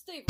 Steve.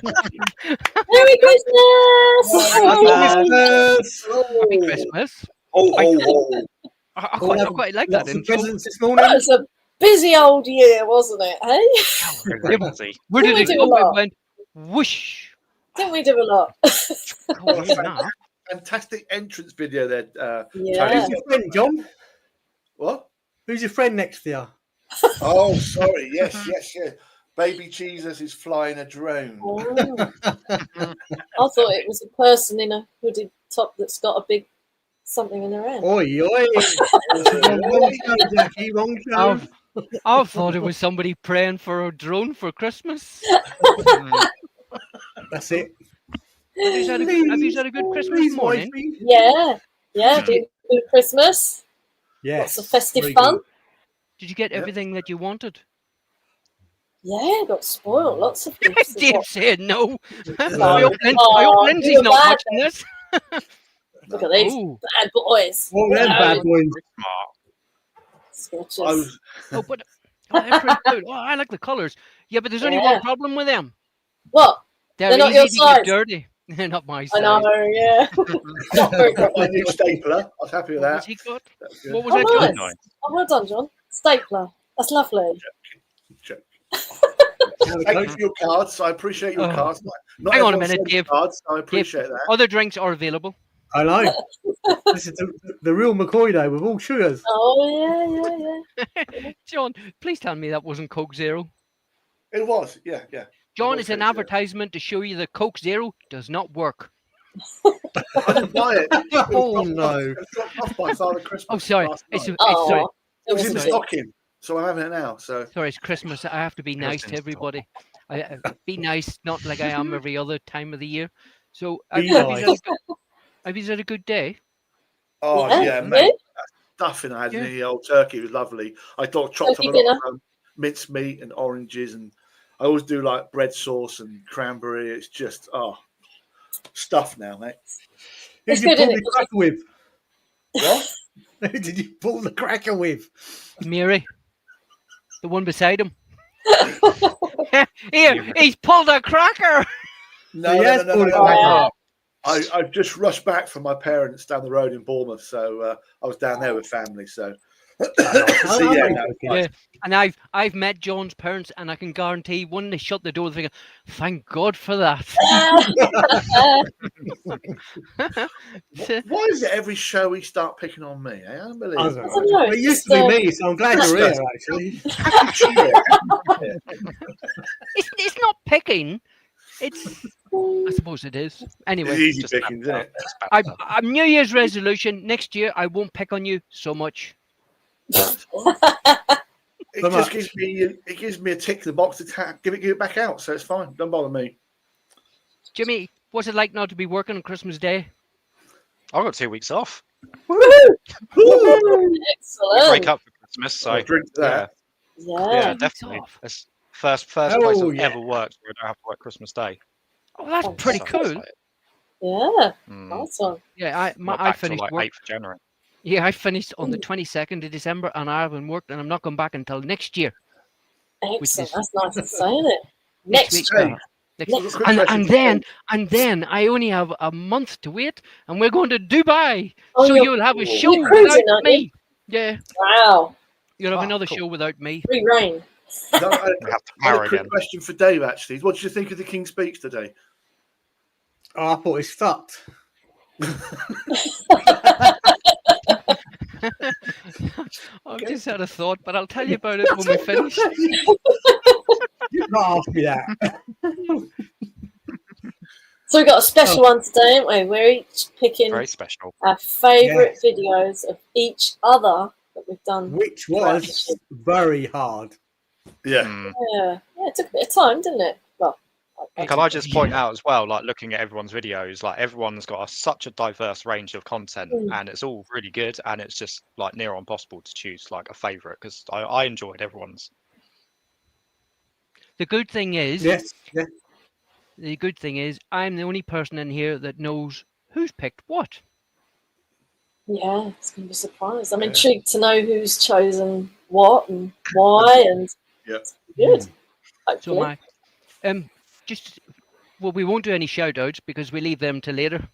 Merry Christmas! Happy Christmas. I quite like that intro. Presents this morning. That was a busy old year, wasn't it? Hey, Where did it do a go? It lot. went whoosh. Didn't we do a lot? Oh, yeah. Fantastic entrance video there. Yeah. Tony. Who's your friend, John? What? Who's your friend next to you? Oh, sorry. Yes. Baby Jesus is flying a drone. Oh. I thought it was a person in a hooded top that's got a big something in their hand. Oi, oi. Wrong show, Jackie, wrong show. I thought it was somebody praying for a drone for Christmas. That's it. Have you had a good Christmas Please, morning? wifey. Yeah, did good Christmas. Yes. Lots of festive very fun. good. Did you get everything that you wanted? Yeah, got spoiled. Lots of gifts. Dave said no. I No. hope Lindsay's you're not bad watching this. Look at these Oh. bad boys. Oh, them bad boys. Sketches. But they're pretty good. Oh, I like the colours. Yeah, but there's only Yeah. one problem with them. What? They're not easy your to size. get dirty. They're not my I size. know, yeah. My new stapler. I was happy with What was that. he got? That's good. What was Oh, that, nice. John? Oh, well done, John. Stapler. That's lovely. Check. There we Thank go. you for your cards. I appreciate your Oh. cards. Not Hang on a everyone minute, sends Dave. cards, so I appreciate that. Other drinks are available. I know. This is the real McCoy though, with all sugars. Oh yeah. John, please tell me that wasn't Coke Zero. It was, yeah. John, was it's an Coke Zero. advertisement to show you that Coke Zero does not work. I didn't buy it. Oh no! It was dropped off by Father Christmas. Oh, sorry. last It's, night. it's sorry. It was in the sorry. stocking, so I'm having it now. So Sorry, it's Christmas. I have to be nice to everybody. Be nice, not like I am every other time of the year. So, have you had a good day? oh Yeah, yeah, yeah. mate. That stuffing I had Yeah. in the old turkey was lovely. I thought chopped up a Turkey lot of minced meat and oranges, and I always do like bread sauce and cranberry. It's just stuff now, mate. Who It's did you good, pull isn't the it? cracker with? What? Who did you pull the cracker with? Mary, the one beside him. Here, he's pulled a cracker. No, Yes, no. pulled the cracker. I've just rushed back from my parents down the road in Bournemouth, so I was down there with family. So, so yeah, no, Yeah, and I've met John's parents, and I can guarantee when they shut the door, they're thinking, "Thank God for that." why is it every show we start picking on me? Eh? I don't Unbelievable. know. know, It used it's, to be me, so I'm glad you're here. Actually, It's not picking. It's I suppose it is. Anyway, It's easy just pickings, isn't it? I'm New Year's resolution. Next year, I won't pick on you so much. It So just much. gives me a tick in the box to give it back out, so it's fine. Don't bother me. Jimmy, what's it like not to be working on Christmas Day? I've got 2 weeks off. Excellent. Break up for Christmas, so I'll drink to that. Yeah. yeah, weeks definitely. off. It's first Oh, place I've yeah. ever worked where I don't have to work Christmas Day. Oh, that's Oh, pretty So cool. excited. Yeah. Mm. Nice one. Yeah, Not I back till finished like work. 8th of January. Yeah, I finished on the 22nd of December, and I haven't worked, and I'm not going back until next year. Excellent. is- That's nice to say, isn't it? Next Next week. Hey, Next- Next- quick and question. then I only have a month to wait, and we're going to Dubai. Oh, So you're- you'll have a you're show cruising, without aren't you? me. Yeah, Wow. you'll have Oh, another cool. show without me. Free reign. No, I We have to had power a quick again. question for Dave, actually. What did you think of the King's speech today? oh, I thought it sucked. I've just had a thought, but I'll tell you about it when we finish. You can't ask me that. So we've got a special one today, haven't we? We're each picking Very special. our favourite videos of each other that we've done. Which was very hard. Yeah. Mm. Yeah. Yeah, it took a bit of time, didn't it? Well, Can I just point out as well, like looking at everyone's videos, like everyone's got such a diverse range of content, and it's all really good, and it's just like near impossible to choose like a favourite because I enjoyed everyone's. The good thing is, Yes. Yeah. the good thing is, I'm the only person in here that knows who's picked what. yeah, it's going to be a surprise. I'm intrigued to know who's chosen what and why, and Yeah. it's good. So Hopefully. we won't do any shout outs because we leave them till later.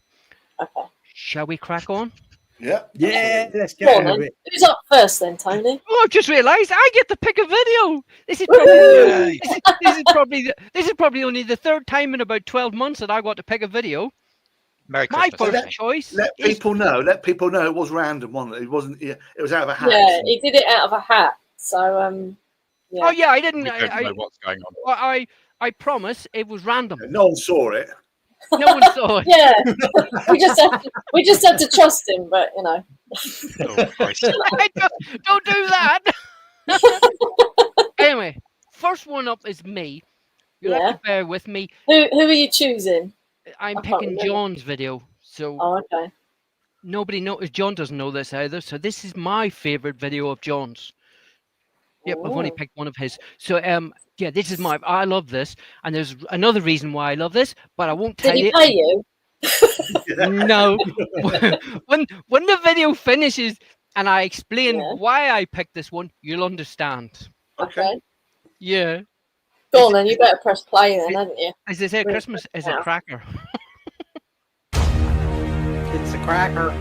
Okay. Shall we crack on? Yeah. Yeah. Let's Go get on, on with then. it. Who's up first then, Tony? Oh, I've just realised I get to pick a video. This is probably only the third time in about 12 months that I got to pick a video. Merry My Christmas. first Tony. choice. Let is- people know it was random, wasn't it? It wasn't. It was out of a hat. Yeah, he did it out of a hat. So, yeah. Oh yeah, I didn't. We don't know what's going on. I promise it was random. No one saw it. No one saw it. Yeah, we just had to trust him, but you know. Oh, Christ. Don't do that. Anyway, first one up is me. You'll have to bear with me. Who are you choosing? I'm I can't picking remember. John's video, so Oh, okay. nobody knows. John doesn't know this either. So this is my favorite video of John's. Yep, I've only Ooh. picked one of his. So yeah, this is I love this, and there's another reason why I love this, but I won't tell Did he you. pay you? No. when the video finishes and I explain Yeah. why I picked this one, you'll understand. Okay. Yeah. Go on then. You better press play then, hadn't you? As they say, Bring it Christmas is a now. cracker. It's a cracker.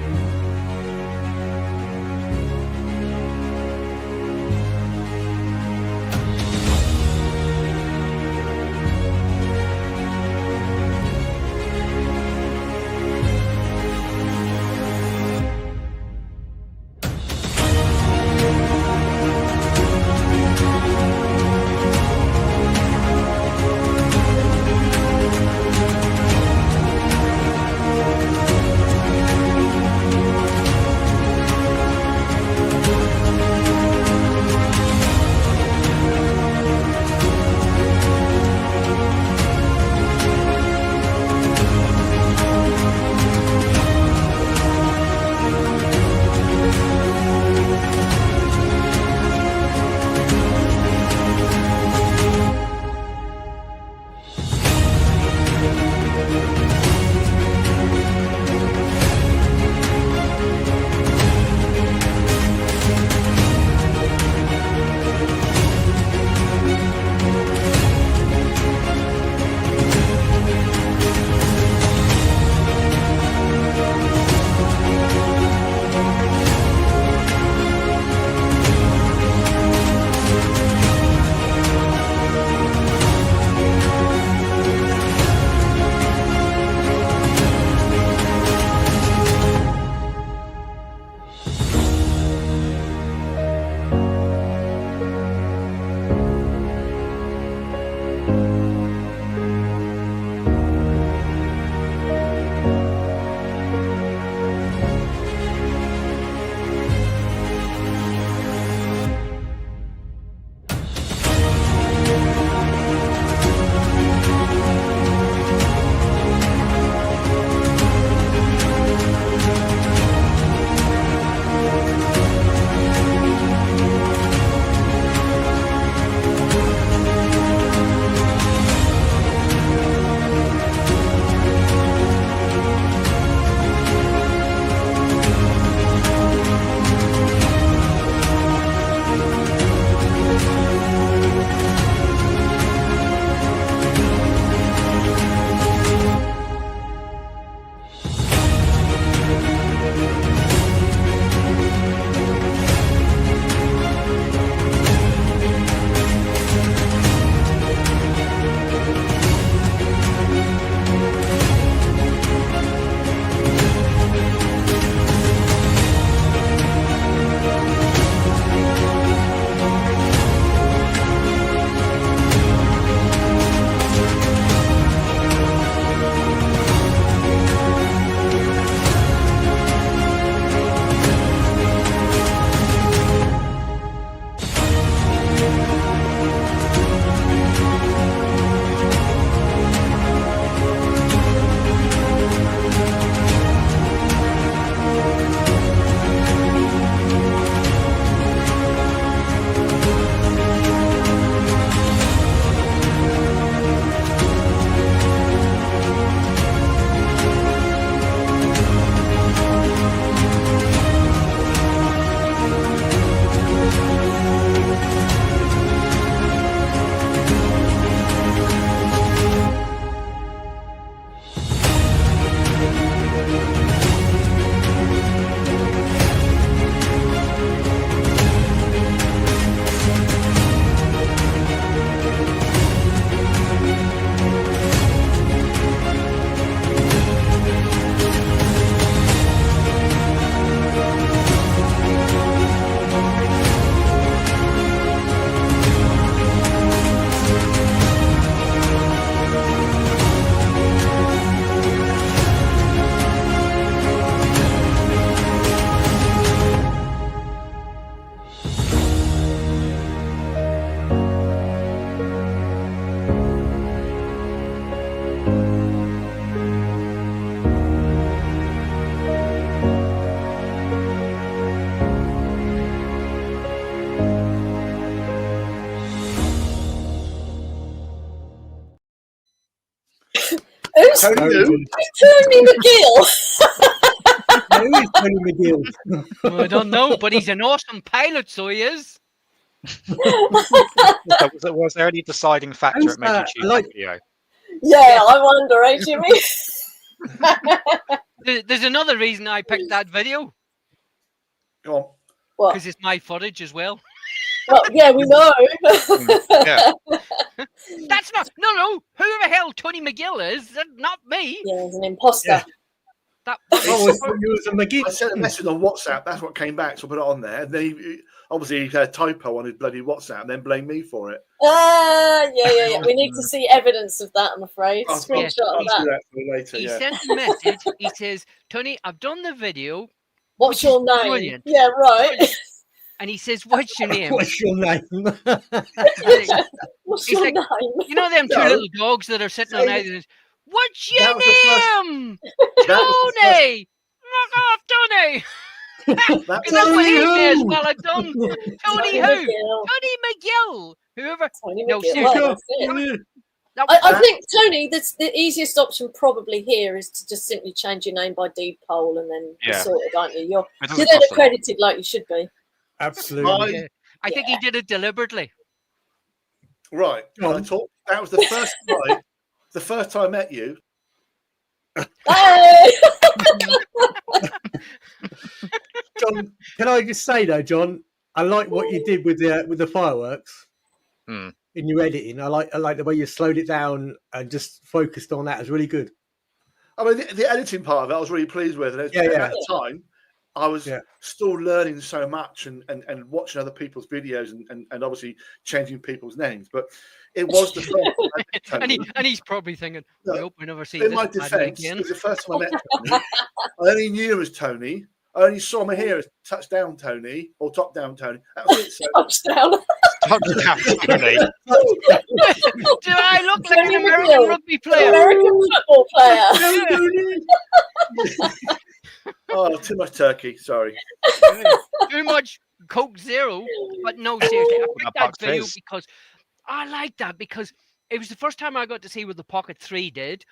Who's Tony Very who? good. Tony McGill? Who is Tony McGill? Well, I don't know, but he's an awesome pilot, so he is. Was there any deciding factor Who's that made you that? choose I like- that video? Yeah, I wonder, eh, Jimmy? There's another reason I picked that video, Go on. What? because it's my footage as well. Well, yeah, we know. Yeah. That's not no. Who the hell Tony McGill is? That's not me. Yeah, he's an imposter. Yeah. That Oh, I thought you was a I McGill. sent a message on WhatsApp. That's what came back, so I put it on there. And then obviously he had a typo on his bloody WhatsApp, and then blamed me for it. Yeah. We need to see evidence of that, I'm afraid. I'll Screenshot I'll of do that. that for you later. he Yeah. sent a message. He says, "Tony, I've done the video." What's which your is name? brilliant. Yeah, right. And he says, "What's your name?" What's your name? What's He's your like, name? You know them two No. little dogs that are sitting on Say- either. What's your That was the first- name? That was the Tony. Knock off, Tony. That Because that's what he Tony says. who? Well, I've done. Tony Tony who? McGill. Tony McGill. Whoever. Tony No, McGill. seriously. Well, that's it. That was, I think, Tony, that's the easiest option probably here is to just simply change your name by deed poll and then you're Yeah. sorted, aren't you? You're It doesn't then cost a lot. accredited like you should be. Absolutely. yeah. I think he did it deliberately. Right. Can I talk? That was the first time. The first time I met you. Hey! John, can I just say though, John, I like what you did with the fireworks Hmm. in your editing. I like the way you slowed it down and just focused on that. It's really good. I mean, the editing part of it, I was really pleased with. And Yeah, at yeah. the time, I was Yeah. still learning so much and watching other people's videos and obviously changing people's names. But it was the first time I met Tony. And he's probably thinking, No, I hope we never see In this my man defence, it again. was the first time I met Tony. I only knew him as Tony. I only saw him here as touchdown Tony or top down Tony. That was it. So Touchdown. Touchdown, Tony. Do I look like an Tony American McGill. rugby player? American football player. oh, too much turkey. Sorry. Too much Coke Zero. But no, seriously, I picked that Buck video Fizz. because I like that because it was the first time I got to see what the Pocket 3 did.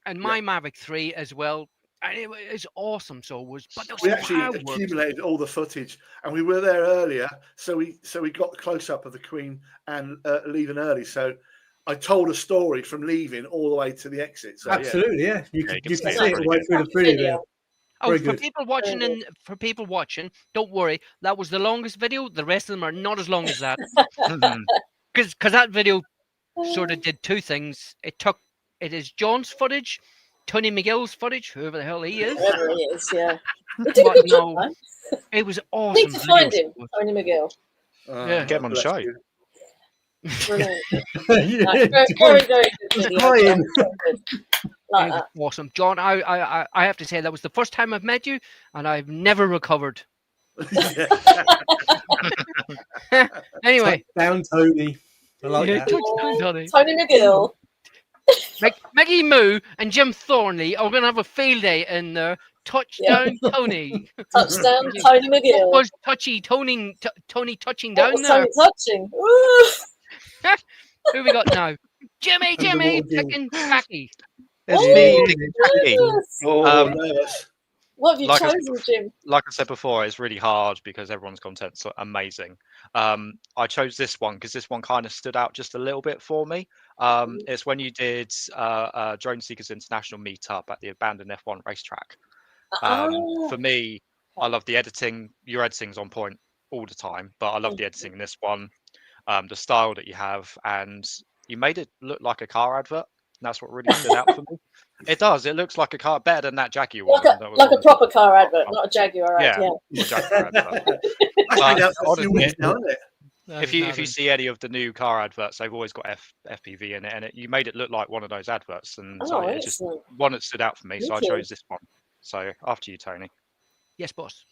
And my Mavic 3 as well. And it was awesome. So it was, but there was We actually fireworks. accumulated all the footage, and we were there earlier, so we got the close up of the Queen and leaving early. So I told a story from leaving all the way to the exit. So Absolutely, yeah. You Yeah, can you can see see it it all really the way good. through the video there. Oh, Very for good. people watching and for people watching, don't worry. That was the longest video. The rest of them are not as long as that. Mhm. Because that video sort of did two things. It is John's footage, Tony McGill's footage, whoever the hell he is. Whoever he is, yeah. He did a But good job, no, man. it was Need awesome. to find him, video. Tony McGill. Yeah. Get him on the bless show. you. Brilliant. Yeah, Like, very, John, very good just video. crying. John. Good. Like It was that. awesome, John. I have to say that was the first time I've met you, and I've never recovered. Anyway, Touchdown, Tony. I like yeah, that. touchdown, Tony. Tony McGill. Maggie Moo and Jim Thornley are going to have a field day in there. Touchdown, Tony. Touchdown, Tony What McGill. was Tony touching What down was there? Tony touching? Woo! Who we got now? Jimmy Underwater Gill. picking Jackie. It's Oh, me picking Jackie. goodness. Oh, nervous. What have you Like I chosen, Jim? Like I said before, it's really hard because everyone's content's amazing. I chose this one because this one kind of stood out just a little bit for me. It's when you did Drone Seekers International meetup at the abandoned F1 racetrack. For me, I love the editing. Your editing's on point all the time, but I love the editing in this one, the style that you have, and you made it look like a car advert. And that's what really stood out for me. It does. It looks like a car, better than that Jaguar one. Like a proper car advert, not a Jaguar ad. Yeah. Jaguar advert. I think that's a few honestly, weeks now, isn't it? if you see any of the new car adverts, they've always got FPV in it, and you made it look like one of those adverts, and it's just one that stood out for me. So I chose this one. So after you, Tony. Yes, boss.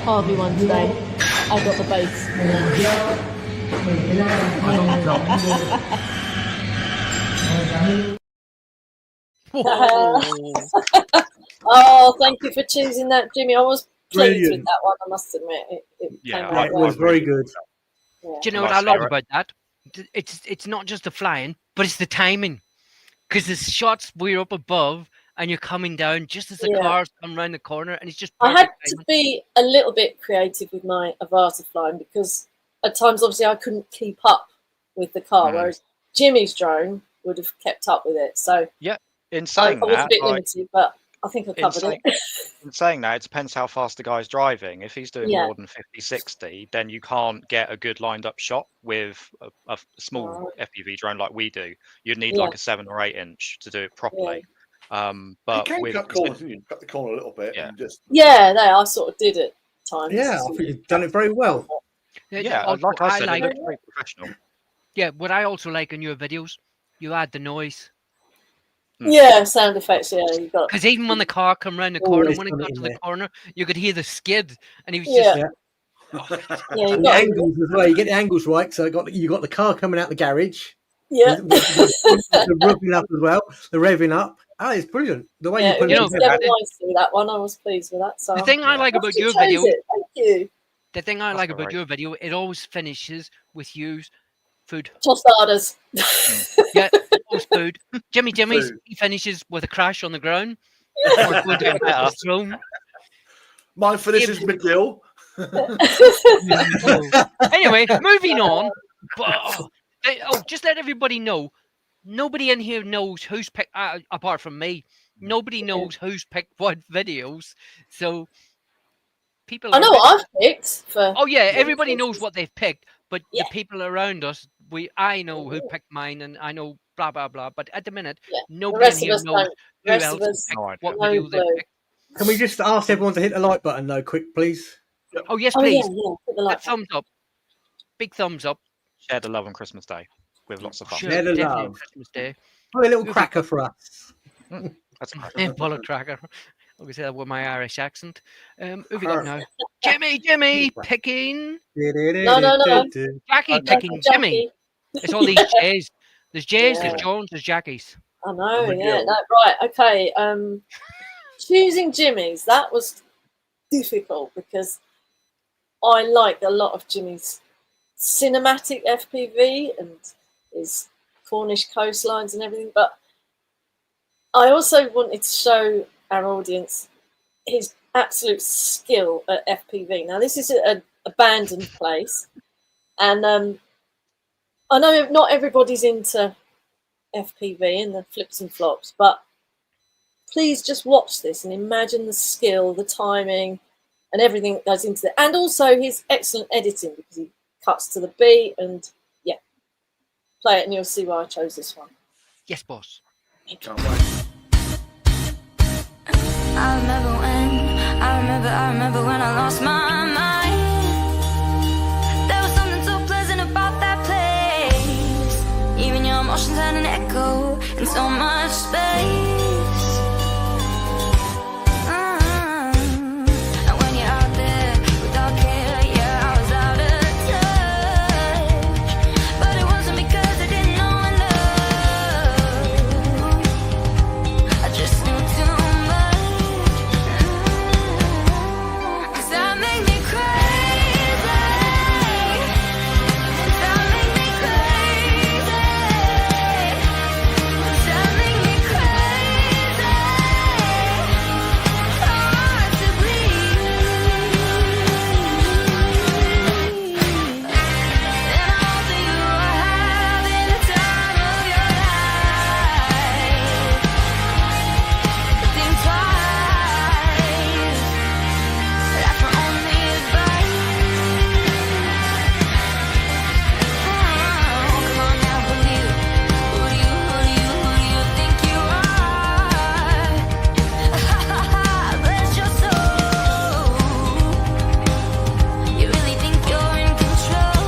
Harvey one today. I got the base. Oh, thank you for choosing that, Jimmy. I was pleased with that one, I must admit. It came out it was very good. Yeah. Do you know what I love about that? It's not just the flying, but it's the timing. Because the shots we're up above and you're coming down just as the cars come around the corner, and it's just I had to be a little bit creative with my Avata flying because at times, obviously, I couldn't keep up with the car, whereas Jimmy's drone would have kept up with it. So in saying I was that, a bit limited, but I think I covered it. In saying that, it depends how fast the guy's driving. If he's doing more than 50, 60, then you can't get a good lined up shot with a small FPV drone like we do. You'd need like a 7 or 8 inch to do it properly. But you with can cut the corner a little bit and just I sort of did at times. Yeah, I think you've done it very well. Yeah, like I said, it looks very professional. Yeah, what I also like in your videos, you add the noise. Yeah, sound effects. Yeah, you got. Because even when the car come round the corner, when it got to the corner, you could hear the skid, and he was just. And the angles as well. You get the angles right, so you got the car coming out the garage. Yeah, the revving up as well. The revving up. It's brilliant. The way you put it together. Nicely, that one, I was pleased with that. So the thing I like about your video, thank you. The thing I like about your video, it always finishes with you. Food. Tostadas. Yeah, always food. Jimmy's, he finishes with a crash on the ground. Mine finishes McGill. Anyway, moving on. Just let everybody know. Nobody in here knows who's picked, apart from me. Nobody knows who's picked what videos. So people. I know what I've picked for. Oh yeah, everybody knows what they've picked, but Yeah. the people around us, I know who picked mine, and I know blah blah blah. But at the minute, Yeah. nobody in rest of here us knows don't. who Rest else of has us, picked No idea. what no video they clue. picked. Can we just ask everyone to hit the like button though, quick, please? Oh yes, Oh please. yeah. Put the light That thumbs up. Big thumbs up. Share the love on Christmas Day with lots of fun. Sure, Share the definitely love. Christmas Day. Put a little Who've cracker for us. That's great. And pull a cracker. I can say that with my Irish accent. Who we got now? Jimmy picking. No. Jackie That's picking Jackie. Jimmy. It's all these J's. There's J's, Yeah. there's Jones, there's Jackies. I know. I'm a Yeah. girl. No, right. Okay. Choosing Jimmy's, that was difficult because I like a lot of Jimmy's cinematic FPV and his Cornish coastlines and everything, but I also wanted to show our audience his absolute skill at FPV. Now, this is an abandoned place, and I know not everybody's into FPV and the flips and flops, but please just watch this and imagine the skill, the timing, and everything that goes into it. And also his excellent editing, because he cuts to the beat, and yeah, play it and you'll see why I chose this one. Yes, boss. Can't wait. I remember when I lost my mind. There was something so pleasant about that place. Even your emotions had an echo in so much space. And when you're out there without care, yeah, I was out of touch. But it wasn't because I didn't know enough. I just knew too much. 'Cause that made me crazy. That made me crazy. That made me crazy. Hard to breathe. And I hope that you are having the time of your life. Think twice. That's my only advice. Come on now, who do you think you are? Bless your soul. You really think you're in control?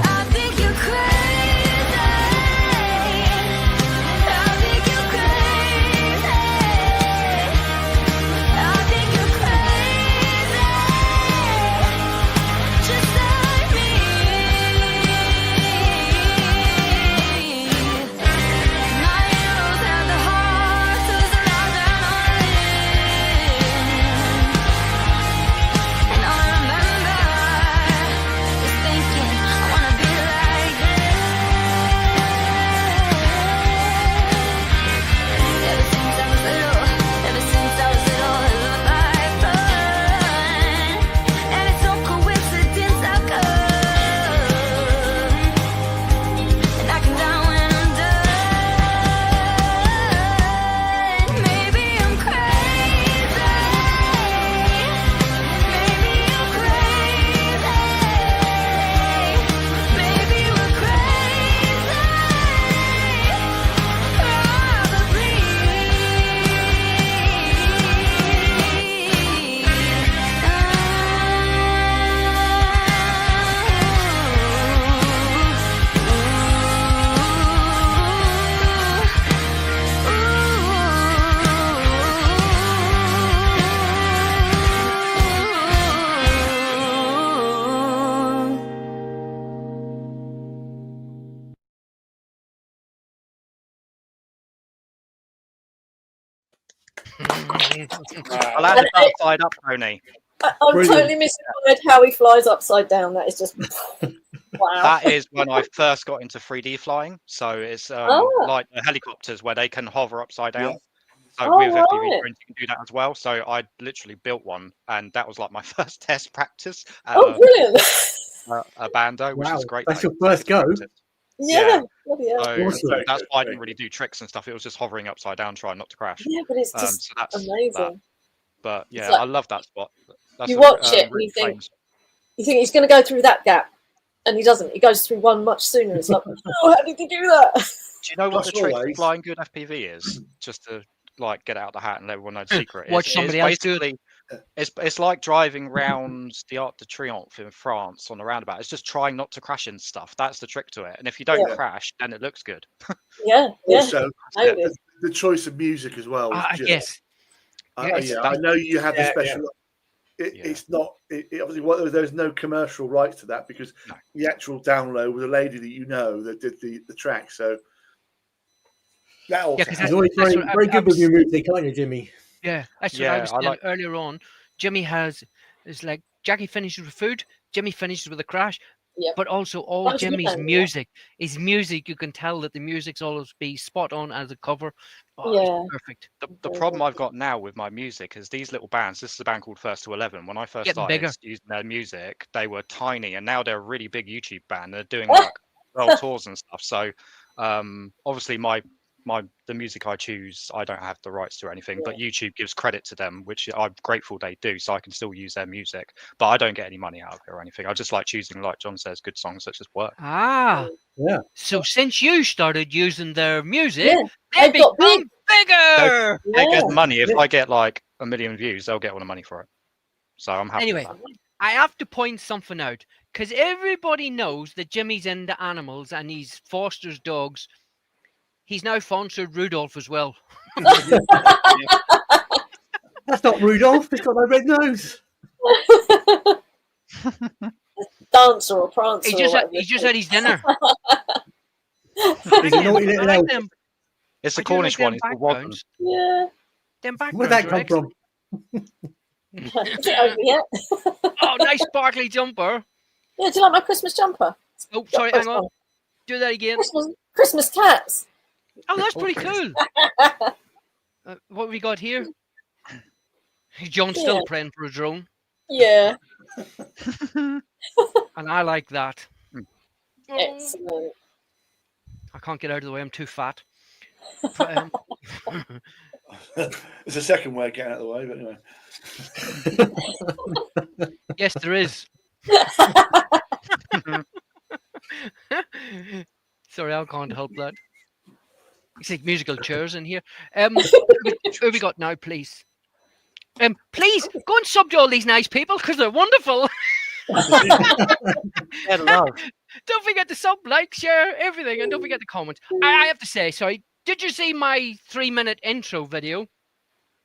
I think you're crazy. I think you're crazy. I think you're crazy, just like me. My heroes have the heart to surround and and all I remember is thinking I wanna be like this. Ever since I was little, it looked like fun. And it's no coincidence I've come. And I can die when I'm done. Maybe I'm crazy. Maybe you're crazy. Maybe we're crazy. I landed upside up, Tony. I'm Brilliant. totally mystified how he flies upside down. That is just wow. That is when I first got into 3D flying. So it's like the helicopters where they can hover upside down. Yeah. So Oh, with FPV right. drones, you can do that as well. So I literally built one, and that was like my first test practice at Oh, brilliant. a bando, which Wow, was great. that's though. your first go. Yeah. Bloody hell. So Awesome. that's why I didn't really do tricks and stuff. It was just hovering upside down, trying not to crash. Yeah, but it's just So that's amazing. But yeah, like- I love that spot. That's You watch it and really you think- famous. You think he's going to go through that gap, and he doesn't. He goes through one much sooner. It's like, oh, how did he do that? Do you know what Not the trick to always. flying good FPV is? Just to like get it out the hat and let everyone know the secret. Watch is somebody else do it. basically it's like driving round the Arc de Triomphe in France on a roundabout. It's just trying not to crash into stuff. That's the trick to it. And if you don't Yeah. crash, then it looks good. Yeah. Also, Noted. the choice of music as well. Was just, Yes. I know you have the Yeah, special. It's not. Obviously, there's no commercial rights to that because the actual download was a lady that you know that did the track. So that also because He's always very, very good with your music, aren't you, Jimmy? Yeah, that's what Yeah, I was I saying like- earlier on. Jimmy it's like Jackie finishes with food, Jimmy finishes with a crash, Yep. but also all That was Jimmy's good, yeah. music. His music, you can tell that the music's always be spot on as a cover. Oh, Yeah. it's perfect. The problem I've got now with my music is these little bands. This is a band called First to 11. When I first Getting started bigger. using their music, they were tiny, and now they're a really big YouTube band. They're doing like world tours and stuff. So obviously the music I choose, I don't have the rights to or anything, but YouTube gives credit to them, which I'm grateful they do, so I can still use their music. But I don't get any money out of it or anything. I just like choosing, like John says, good songs that just work. Ah, Yeah. so since you started using their music, Yeah, they they've got become bigger. They Yeah. get the money. If I get like 1 million views, they'll get all the money for it. So I'm happy. Anyway, I have to point something out because everybody knows that Jimmy's into animals and he fosters dogs. He's now sponsored Rudolph as well. That's not Rudolph. He's got no red nose. Dancer or prancer. He or just whatever he it's just had his dinner. He's a naughty little elf. It's the I do Cornish like one. them It's the Wadman. backgrounds. Yeah. Them Where'd backgrounds that are come excellent. from? Is it over yet? Oh, nice sparkly jumper. Yeah, do you like my Christmas jumper? Oh, sorry, hang on. Do that again. Christmas cats. Oh, that's pretty cool. What have we got here? John's still Yeah. praying for a drone, Yeah. and I like that. Excellent. I can't get out of the way. I'm too fat. But, There's a second way of getting out of the way, but anyway. yes, there is. Sorry, I can't help that. It's like musical chairs in here. Who we got now, please? Please go and sub to all these nice people because they're wonderful. Hello. Don't forget to sub, like, share, everything, and don't forget to comment. I have to say, sorry, did you see my 3-minute intro video?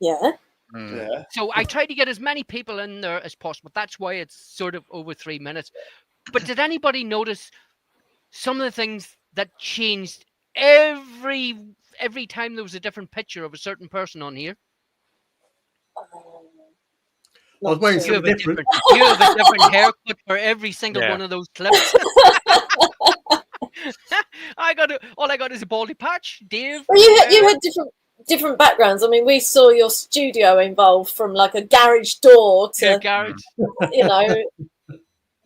Yeah. Yeah. So I tried to get as many people in there as possible. That's why it's sort of over 3 minutes. But did anybody notice some of the things that changed every time there was a different picture of a certain person on here? I was wearing You have something a different. you have a different haircut for every single Yeah. one of those clips. All I got is a baldy patch, Dave. Well, you had different backgrounds. I mean, we saw your studio involved from like a garage door to garage. you know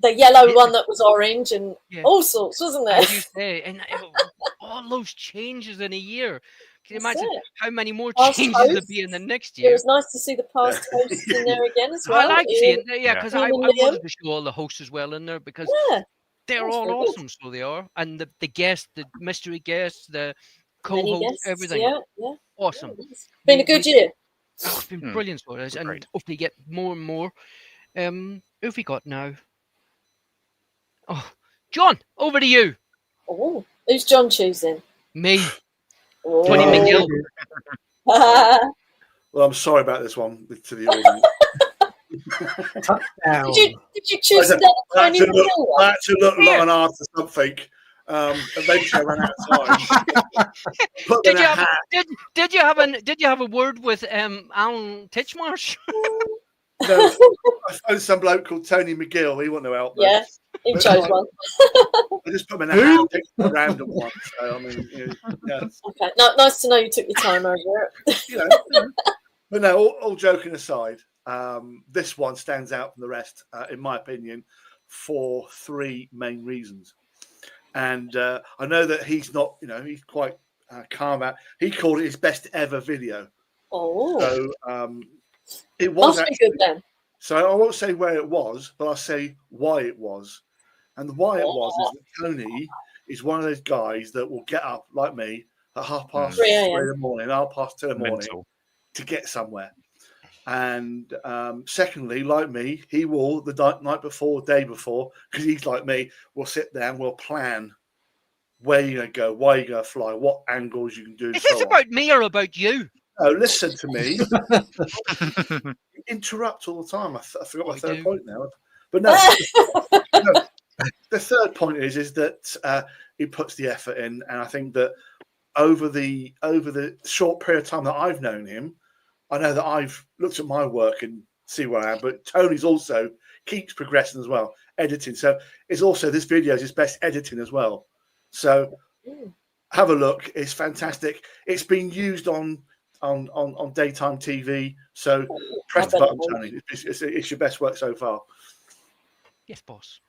the yellow one that was orange and Yeah. all sorts, wasn't there? As you say, and all those changes in a year. Can you That's imagine it. how many more Past changes there'll hosts. be in the next It year? was nice to see the past hosts in there again as well. I like seeing, yeah, Yeah. because Ian I and Liam. wanted to show all the hosts as well in there because Yeah, they're that's all very good. awesome, so they are, and the guests, the mystery guests, the many co-hosts, guests. everything, Yeah. awesome. It's been a good year. Oh, it's been Hmm. brilliant for us, and Great. hopefully get more and more. Who have we got now? Oh, John, over to you. Oh, who's John choosing? Me, Oh. Tony McGill. Well, I'm sorry about this one to the audience. Touchdown. Did you choose I another I had Tony to look, McGill I one? had to look Here. long and hard for something. Eventually, I ran out of time. Put Did in you a have hat. did you have a word with Alan Titchmarsh? No, I found some bloke called Tony McGill. He wouldn't have helped me. Yeah, he chose one. I just put him in a hat and picked a random one. So, I mean, yeah. Okay, nice to know you took your time over it. You know. But no, all joking aside, this one stands out from the rest, in my opinion, for 3 main reasons. And I know that he's not, he's quite calm out. He called it his best ever video. Oh, So It was Must be actually. good then. So I won't say where it was, but I'll say why it was. And the why it was is that Tony is one of those guys that will get up like me at 3:30 3 a.m. in the morning, 2:30 in the morning Mental. to get somewhere. And secondly, like me, he will the night before, day before, because he's like me, will sit there and we'll plan where you're going to go, why you're going to fly, what angles you can do. Is so this on. about me or about you? No, listen to me. You interrupt all the time. I forgot my I third do. point now. But no, no, the third point is that he puts the effort in, and I think that over the short period of time that I've known him, I know that I've looked at my work and see where I am. But Tony's also keeps progressing as well, editing. So it's also this video is his best editing as well. So have a look. It's fantastic. It's been used on daytime TV. So press the button, Tony. It's your best work so far. Yes, boss.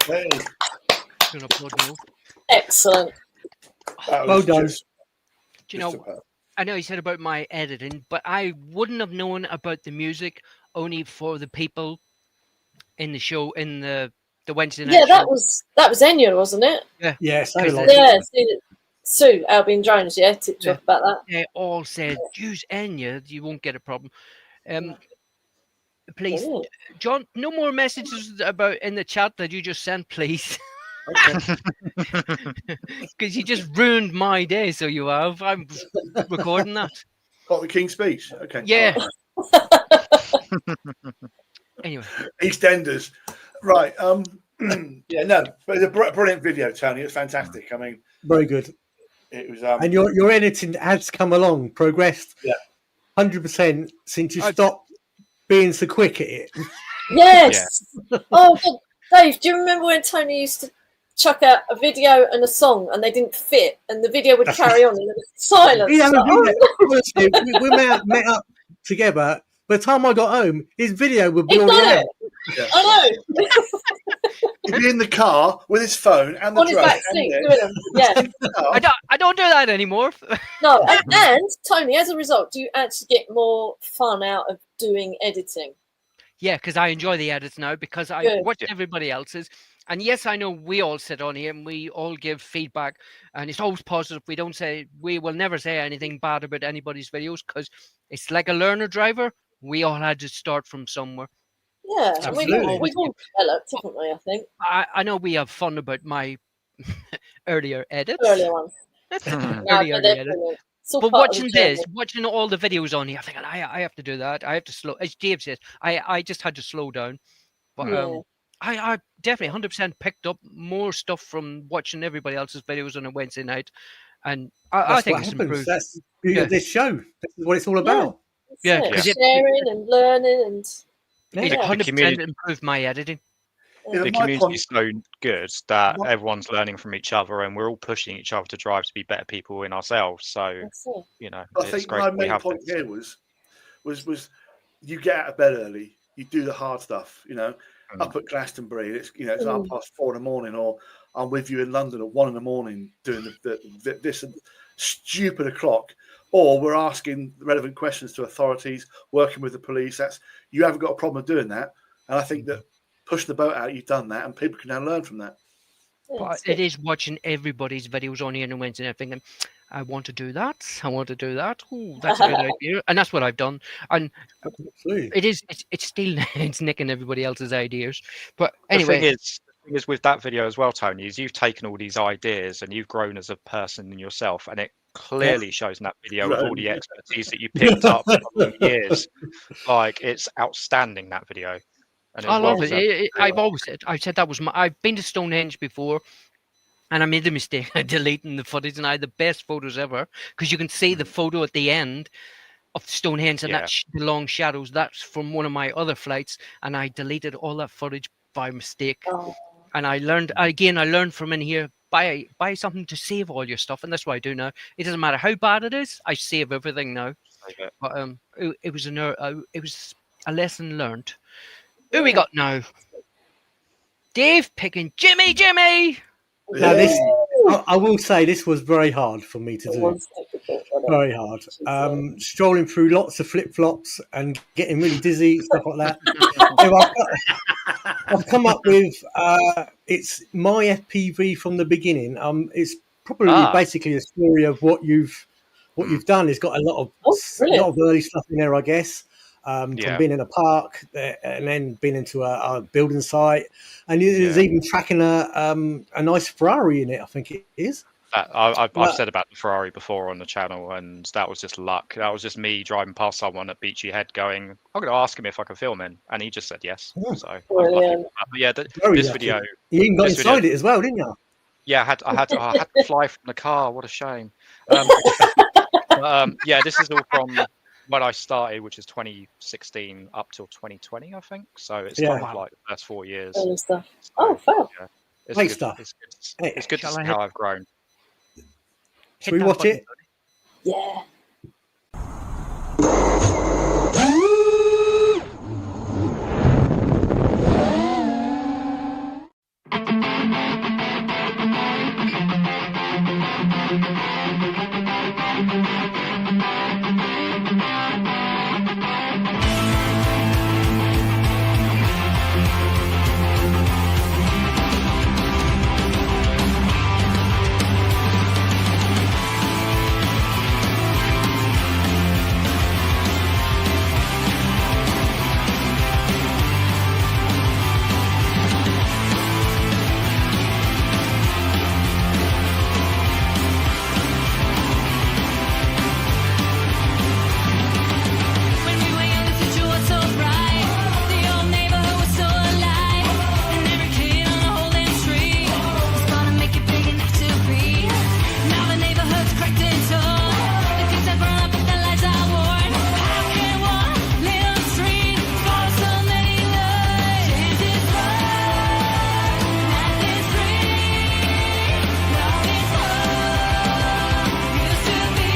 Hey. shut up, Lord, no. Excellent. That Well was done. just- Do you just know, superb. I know you said about my editing, but I wouldn't have known about the music only for the people in the show, in the Wednesday night Yeah, show. that was Enya, wasn't it? Yeah, so Because like Yeah, Sue Albion Jones, yeah, tipped you Yeah. off about that. they all said, use Enya, you won't get a problem. Please, Brilliant. John, no more messages about in the chat that you just sent, please. Okay. Because you just ruined my day, so you have. I'm recording that. Got the King's Speech. Okay. Yeah. All right. Anyway, EastEnders. Right. Yeah, no, but it's a brilliant video, Tony. It's fantastic. I mean, very good. it was. And your editing has come along, progressed. Yeah. 100% since you I've- stopped being so quick at it. Yes. Oh, God. Dave, do you remember when Tony used to chuck out a video and a song and they didn't fit and the video would carry on and there was silence? Yeah, Like, honestly, we met up together. By the time I got home, his video would be he'd already done out. it. Yeah. I know. He'd be in the car with his phone and the On his drone. back seat doing them. Yeah. I don't do that anymore. No, and Tony, as a result, do you actually get more fun out of doing editing? Yeah, because I enjoy the edits now because I Good. watch everybody else's. And yes, I know we all sit on here and we all give feedback, and it's always positive. We will never say anything bad about anybody's videos because it's like a learner driver. We all had to start from somewhere. Yeah, and Absolutely. we've all developed, haven't we, I think? I know we have fun about my earlier edits. Earlier ones. Early No, but they're edits. brilliant. It's all But part of watching the journey. this, watching all the videos on here, I'm thinking, I have to do that. I have to slow. As Dave says, I just had to slow down. But Yeah. I definitely 100% picked up more stuff from watching everybody else's videos on a Wednesday night, and I That's think what it's happens. improved. That's the beauty of this show. This is what it's all about. That's Yeah, it. 'cause it- Sharing and learning and It Yeah. 100% community- improved my editing. Yeah, The my community's so good that My- everyone's learning from each other, and we're all pushing each other to drive to be better people in ourselves. So that's it. you know, I it's think great my that we main have point this. here was you get out of bed early, you do the hard stuff, up at Glastonbury, it's it's 4:30 in the morning, or I'm with you in London at 1 a.m. doing this stupid o'clock, or we're asking relevant questions to authorities, working with the police. You haven't got a problem with doing that, and I think that pushing the boat out, you've done that, and people can now learn from that. Yeah, But it's it good. is watching everybody's videos on here and Wednesday night thinking, I want to do that. I want to do that. Oh, that's a good idea. And that's what I've done. And Absolutely. it's still it's nicking everybody else's ideas. But The anyway, thing is with that video as well, Tony, is you've taken all these ideas and you've grown as a person in yourself, and it clearly shows in that video with all the expertise that you picked up over the years. Like, it's outstanding, that video. And I it's love well it. deserved. I've said that was I've been to Stonehenge before, and I made the mistake of deleting the footage, and I had the best photos ever because you can see the photo at the end of Stonehenge and Yeah. the long shadows. That's from one of my other flights, and I deleted all that footage by mistake. Oh, And I learned from in here, buy something to save all your stuff, and that's what I do now. It doesn't matter how bad it is, I save everything now. Save it. But it was a lesson learned. Who we got now? Dave picking Jimmy. Now, this, I will say, this was very hard for me to it do. was difficult, wasn't it? Very hard. Strolling through lots of flip flops and getting really dizzy, stuff like that. So I've come up with it's my FPV from the beginning. It's probably basically a story of what you've done. It's got a lot brilliant. of early stuff in there, I guess. From Yeah. being in a park and then being into a building site, and there's even tracking a nice Ferrari in it. I think it is. I've said about the Ferrari before on the channel, and that was just luck. That was just me driving past someone at Beachy Head going, I'm going to ask him if I can film him. And he just said yes. Oh, So I'm lucky brilliant. with that. But yeah, Very this lucky. video, You even got this inside video- it as well, didn't you? yeah, I had to fly from the car. What a shame. Yeah, this is all from when I started, which is 2016 up till 2020, I think. So it's kind of like the first 4 years. Early stuff. So, Oh, fab. yeah, it's Great good. stuff. It's good to Shall see I how I've grown. Should we watch it? Yeah. When we were young, the future was so bright. The old neighborhood was so alive, and every kid on the whole damn street was gonna make it big enough to breathe. Now the neighborhood's cracked and torn. The kids have grown up, but their lights are worn. How can one little street follow so many lives? Change is hard, math is free. Love is what used to be.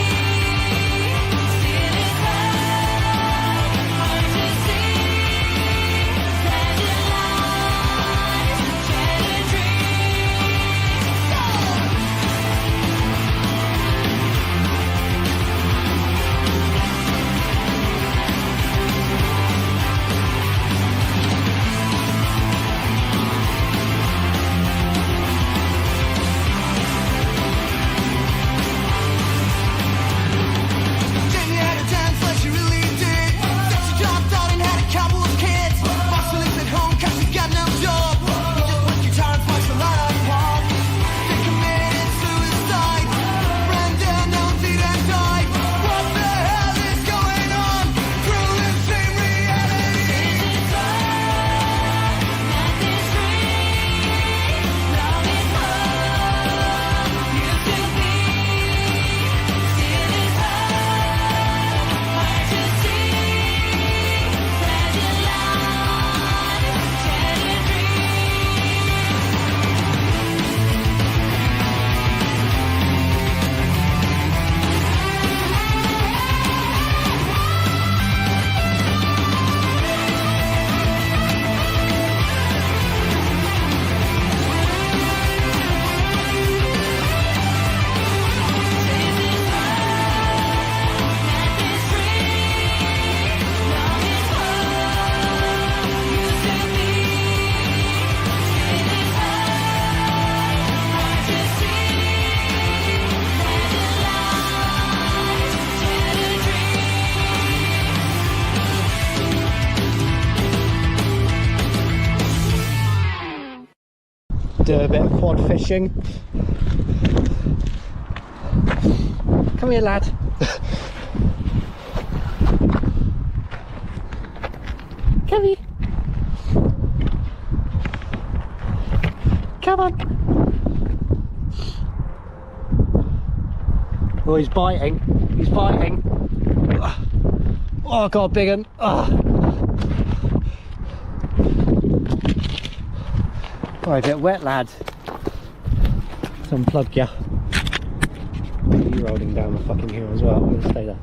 Still is hard to see. Fragile lives, shattered dreams. Jamie had a dance like she really did. Said she dropped out and had a couple of kids. Boss lives at home 'cause he got no job. He just plays guitar and smokes a lot of pot. They committed suicide. Ran down, now deed and died. What the hell is going on? Cruel and same reality. Math is free. Love is what used to be. Still is hard to see. Fragile lives, shattered Do a bit of quad fishing. Come here, lad. Come here. Come on. Oh, he's biting. He's biting. Oh, I got a big one. Oh, a bit wet, lad. Let's unplug ya. You rolling down the fucking hill as well. I'm gonna stay there.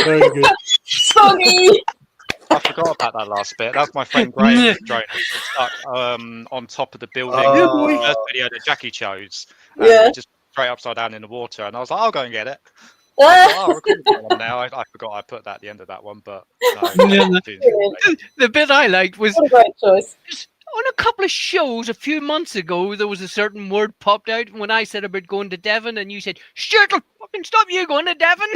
Very good. Soggy. I forgot about that last bit. That's my friend Graham's drone stuck on top of the building. Oh. The first video that Jackie chose. And Yeah. he just straight upside down in the water, and I was like, I'll go and get it. I thought, I'll record that one now. I forgot I put that at the end of that one, but no. The bit I liked was What a great choice. on a couple of shows a few months ago, there was a certain word popped out when I said about going to Devon, and you said, "Stuart, I'll fucking stop you going to Devon."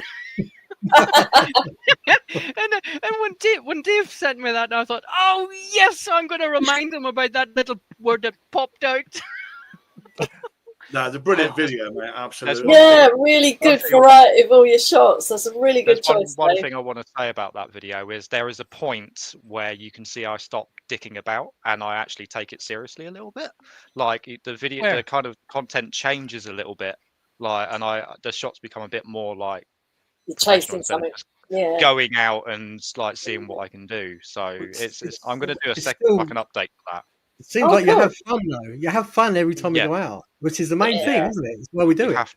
and when Dave sent me that, I thought, "Oh yes, I'm going to remind him about that little word that popped out." No, it's a brilliant video, mate. Absolutely. Yeah, really good variety of all your shots. That's a really good choice. One Dave. thing I want to say about that video is there is a point where you can see I stop dicking about and I actually take it seriously a little bit. Like the video, Where? the kind of content changes a little bit. Like, and the shots become a bit more like You're professional chasing instead of something. just Yeah. going out and like seeing what I can do. So it's I'm going to do a it's second still- like an update for that. It seems Oh, like you cool. have fun though. You have fun every time Yeah. you go out, which is the main Yeah. thing, isn't it? It's why we do You it. have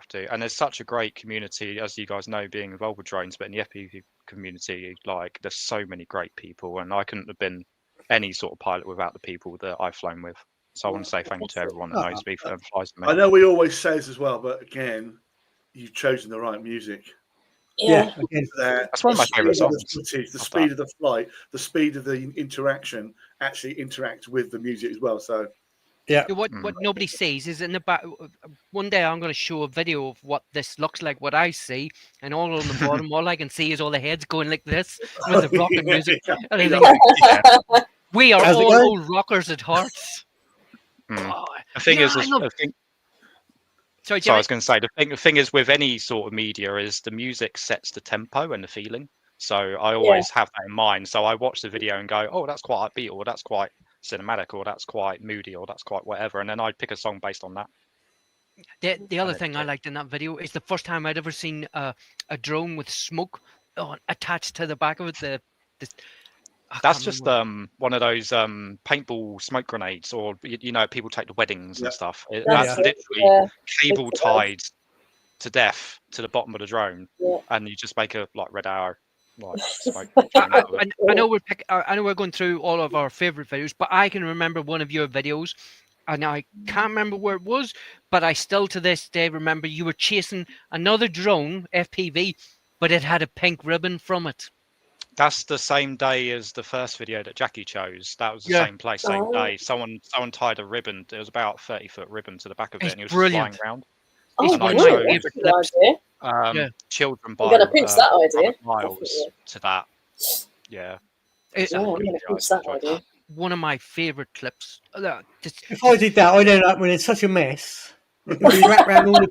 to, and there's such a great community, as you guys know, being involved with drones. But in the FPV community, like there's so many great people, and I couldn't have been any sort of pilot without the people that I've flown with. So I want to say thank you to everyone that knows me and flies with I me. know we always say this as well, but again, you've chosen the right music. Yeah. Again, That's one of my favourite songs. The speed of the flight, the speed of the interaction actually interacts with the music as well. So What nobody sees is in the back. One day I'm going to show a video of what this looks like, what I see, and all on the bottom, all I can see is all the heads going like this with the rocking music. And I think we are How's it all going? old rockers at heart. Oh, The thing yeah, is, I love- Sorry, so I Jimmy. was going to say the thing is with any sort of media is the music sets the tempo and the feeling. So I always have that in mind. So I watch the video and go, oh, that's quite upbeat, or that's quite cinematic, or that's quite moody, or that's quite whatever, and then I'd pick a song based on that. The other thing I liked in that video is the first time I'd ever seen a drone with smoke attached to the back of it. That's just one of those paintball smoke grenades, or you know, people take to weddings and stuff. That's literally cable tied to death to the bottom of the drone, and you just make a like red arrow. Like, smoke I know we're going through all of our favorite videos, but I can remember one of your videos, and I can't remember where it was, but I still to this day remember you were chasing another drone FPV, but it had a pink ribbon from it. That's the same day as the first video that Jackie chose. That was the same place, same day. Someone tied a ribbon. It was about 30-foot ribbon to the back of it, and he was just flying around. Oh, one brilliant. of my That's a good idea. Children I'm by going to pinch that idea. miles Definitely. to that. Yeah. It's Yeah, I'm going to pinch that idea. one of my favorite clips. if I did that, I'd end up in such a mess. It'd be wrapped around all the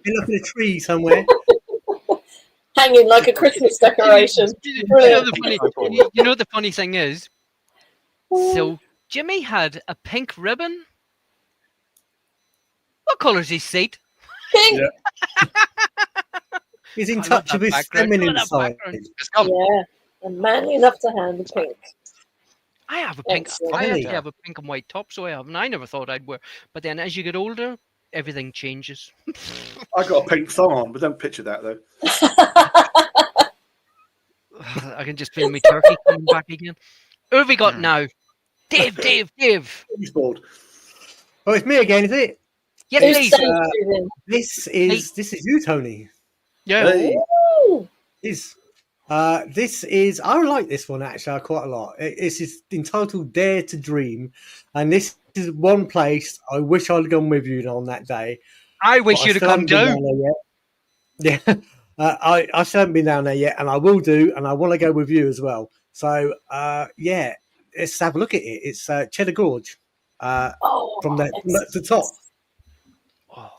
end up in a tree somewhere. Hanging like a Christmas decoration. You Brilliant. know the funny thing is, so Jimmy had a pink ribbon. What colour's his seat? Pink. He's in I love touch that with his background. feminine Look at that side. background. It's gone. Yeah. And manly enough to handle pink. I have a pink. Excellent. I actually Yeah. have a pink and white top, so I have. And I never thought I'd wear. But then, as you get older, everything changes. I got a pink thong on, but don't picture that though. I can just feel me turkey coming back again. Who have we got now? Dave. He's bored. Oh, it's me again, is it? Yes, Who's please. saying to This is you, Tony. Yeah. Hey. Ooh. This is I like this one actually quite a lot. It's entitled Dare to Dream, and this is one place I wish I'd gone with you on that day. I wish but you'd have still come haven't been down. there yet. Yeah, I still haven't been down there yet, and I will do, and I want to go with you as well. So yeah, let's have a look at it. It's Cheddar Gorge from the top. Oh,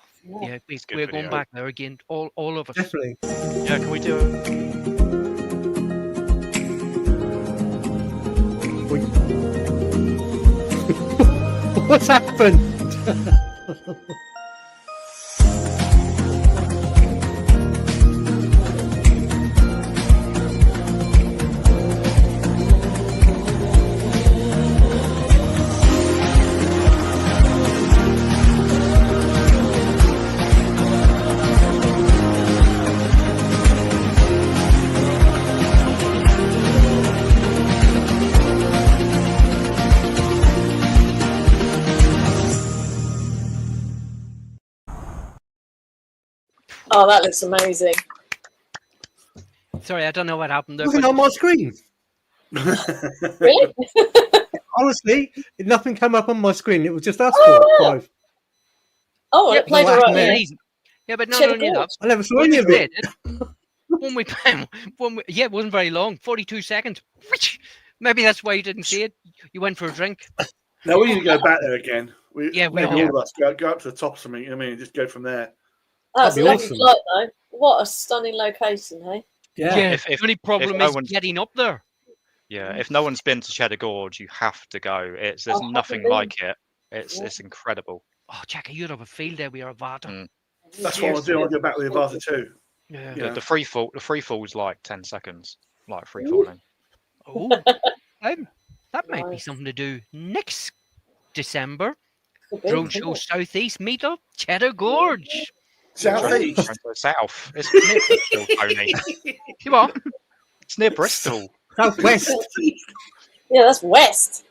Yeah. yeah, good we're going video. back there again. All of us. Definitely. Yeah, can we do it? What's happened? Oh, that looks amazing. Sorry, I don't know what happened there. Nothing But on my screen. Really? Honestly, nothing came up on my screen. It was just us Oh. five. Oh, it played what all right. happened there? Yeah. yeah, but not Cheddar only that, Gorge. I never saw when any we of it. played it, yeah, it wasn't very long, 42 seconds. Maybe that's why you didn't see it. You went for a drink. Now we need to go back there again. Yeah, we maybe are. all of us go up to the top or something. You know what I mean, and just go from there. That's a That'd be lovely awesome. flight, though. What a stunning location, hey? Yeah, If- the only problem no is one's- getting up there. Yeah, if no one's been to Cheddar Gorge, you have to go. There's Oh, nothing haven't like it. Yeah. It's incredible. Oh, Jackie, you'd have a field there with your Avata. Mm. That's what I want to do. I want to go back with the Avata too. Yeah. Yeah. The free fall's like 10 seconds, like free falling. Oh, that might be Nice. something to do next December. Could be, Drone couldn't Show it? Southeast meetup, Cheddar Gorge. Southeast. South. It's near Bristol, Tony. Come on. It's near Bristol. Southwest. Yeah, that's west.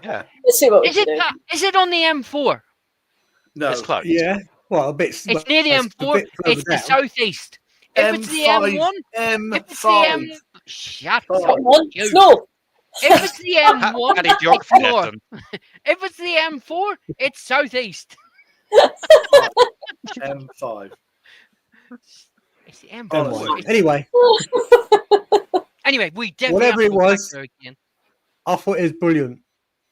Yeah, Let's see what we Is can it? do. Is it on the M4? No, it's close. Yeah. Well, a bit. It's near the it's a M4. bit further It's the down. southeast. If it's the M5. M1, if it's the M, M5. shut Oh, up. Come on, you. no. If it's the M1, Paddy geography it's north. lesson. If it's the M4, it's southeast. M5. It's the M4. Never Honestly. mind. Anyway, Anyway, we definitely Whatever have it to go back was, there again. I thought it was brilliant,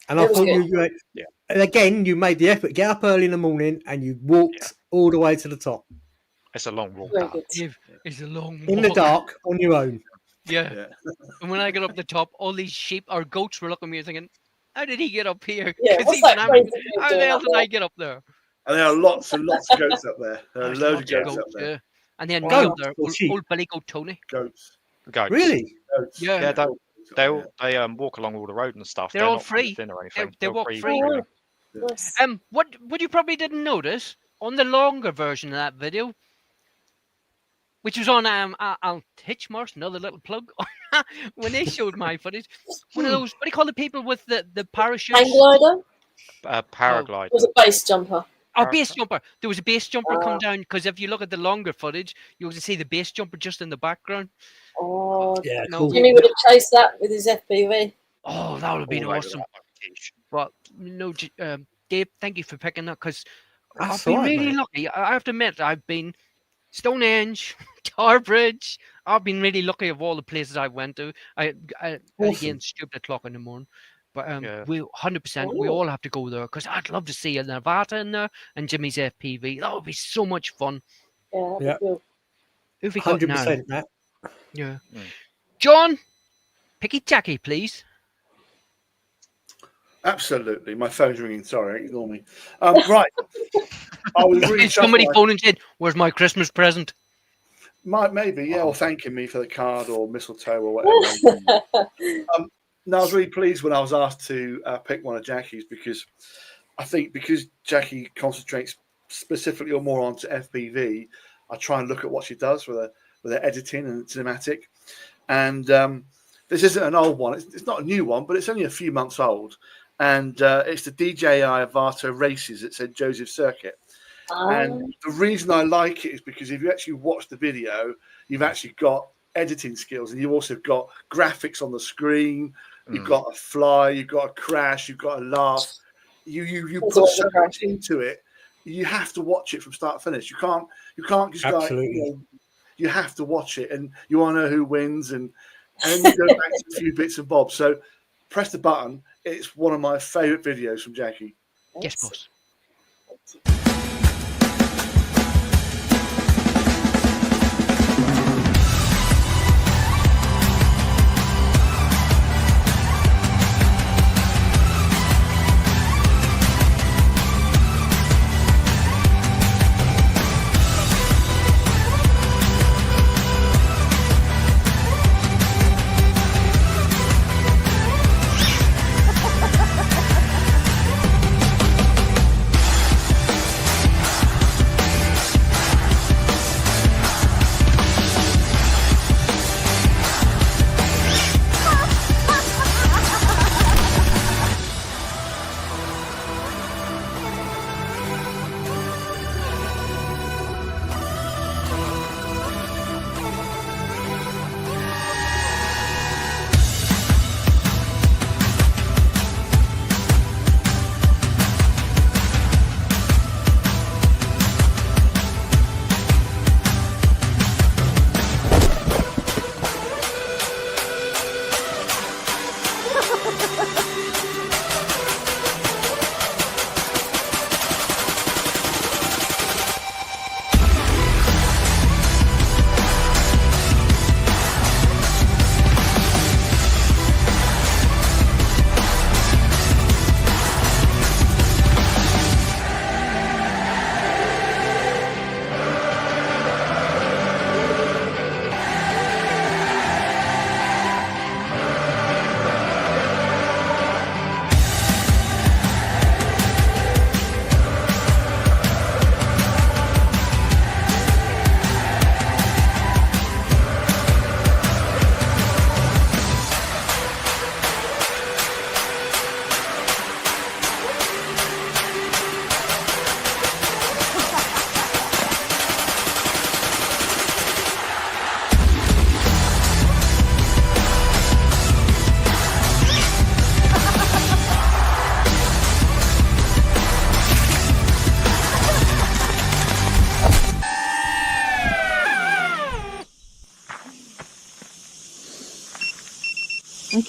and I It was thought good. you. Yeah. And again, you made the effort. Get up early in the morning, and you walked all the way to the top It's a long walk. Very That. good. It's a long in the walk. dark on your own. Yeah. Yeah. And when I got up the top, all these sheep or goats were looking at me thinking, how did he get up here? Yeah, 'Cause what's even that I'm- crazy dude how the doing hell up did I there? get up there? And there are lots and lots of goats up there. There are There's loads of lots goats up there. yeah. And then me Goats up there, or sheep? old Billy Goat Tony. Goats. Goats. Really? Goats. Yeah. Yeah, they Yeah. they walk along all the road and stuff. They're all not free. thin or They- anything. they They're walk free. Yeah. Nice. What you probably didn't notice on the longer version of that video, which was on I'll Hitchmarsh, another little plug, when they showed my footage, one of those, what do you call the people with the parachutes? Hang glider? Paraglide. It was a base jumper. Oh, base jumper. There was a base jumper come Ah. down because if you look at the longer footage, you'll see the base jumper just in the background. Oh, Yeah, No, cool. Jimmy would have chased that with his FPV. Oh, that would have been All over awesome. that quiche. But no, Dave, thank you for picking that because I've That's been all right, really mate. lucky. I have to admit, I've been Stonehenge, Tarbridge. I've been really lucky of all the places I went to. Again, Awesome. stupid o'clock in the morning. But Yeah. we 100%, we Ooh. all have to go there because I'd love to see a Nevada in there and Jimmy's FPV. That would be so much fun. Yeah, that'd be Yeah. cool. Who have we got now? 100% that. Yeah. Mm. John, Picky Jackie, please. Absolutely. My phone's ringing. Sorry, ignore me. Right. I was really Somebody chuffed. phoned and said, "Where's my Christmas present?" Maybe, yeah, or thanking me for the card or mistletoe or whatever. No, I was really pleased when I was asked to pick one of Jackie's because I think because Jackie concentrates specifically or more onto FPV, I try and look at what she does with her editing and cinematic. And this isn't an old one. It's not a new one, but it's only a few months old. And it's the DJI Avato Races at St. Joseph Circuit. And the reason I like it is because if you actually watch the video, you've actually got editing skills and you've also got graphics on the screen. You've got a fly, you've got a crash, you've got a laugh. You put so much into it. You have to watch it from start to finish. You can't just go. Absolutely. You have to watch it, and you want to know who wins, and then you go back to a few bits and bobs. So press the button. It's one of my favourite videos from Jackie. Yes, boss.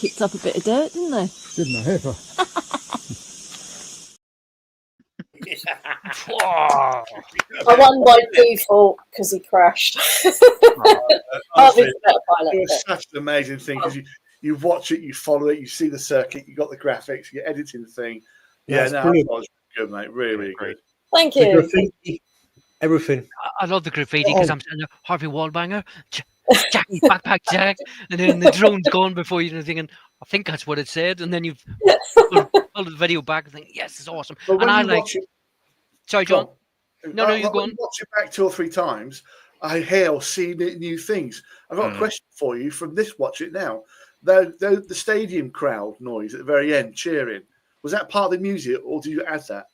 kicked up a bit of dirt, didn't they? Didn't I ever? Whoa. I won by default because he crashed. Hardly Honestly, the better pilot. it was but- such an amazing thing because you watch it, you follow it, you see the circuit, you got the graphics, you're editing the thing. Yeah, Yeah, it's no, brilliant. that was good, mate. Really, really good. Thank The you. graffiti, everything. I love the graffiti Oh. because I'm sitting there, Harvey Wallbanger, Jackie backpack Jack, and then the drone's gone before you're thinking, I think that's what it said, and then you've pulled the video back and think, yes, it's awesome. But when And I you like, watch it, sorry, go John. on. No, you go when on. you watch it back 2 or 3 times, I hear or see new things. I've got a question for you from this watch it now. The stadium crowd noise at the very end, cheering, was that part of the music or do you add that?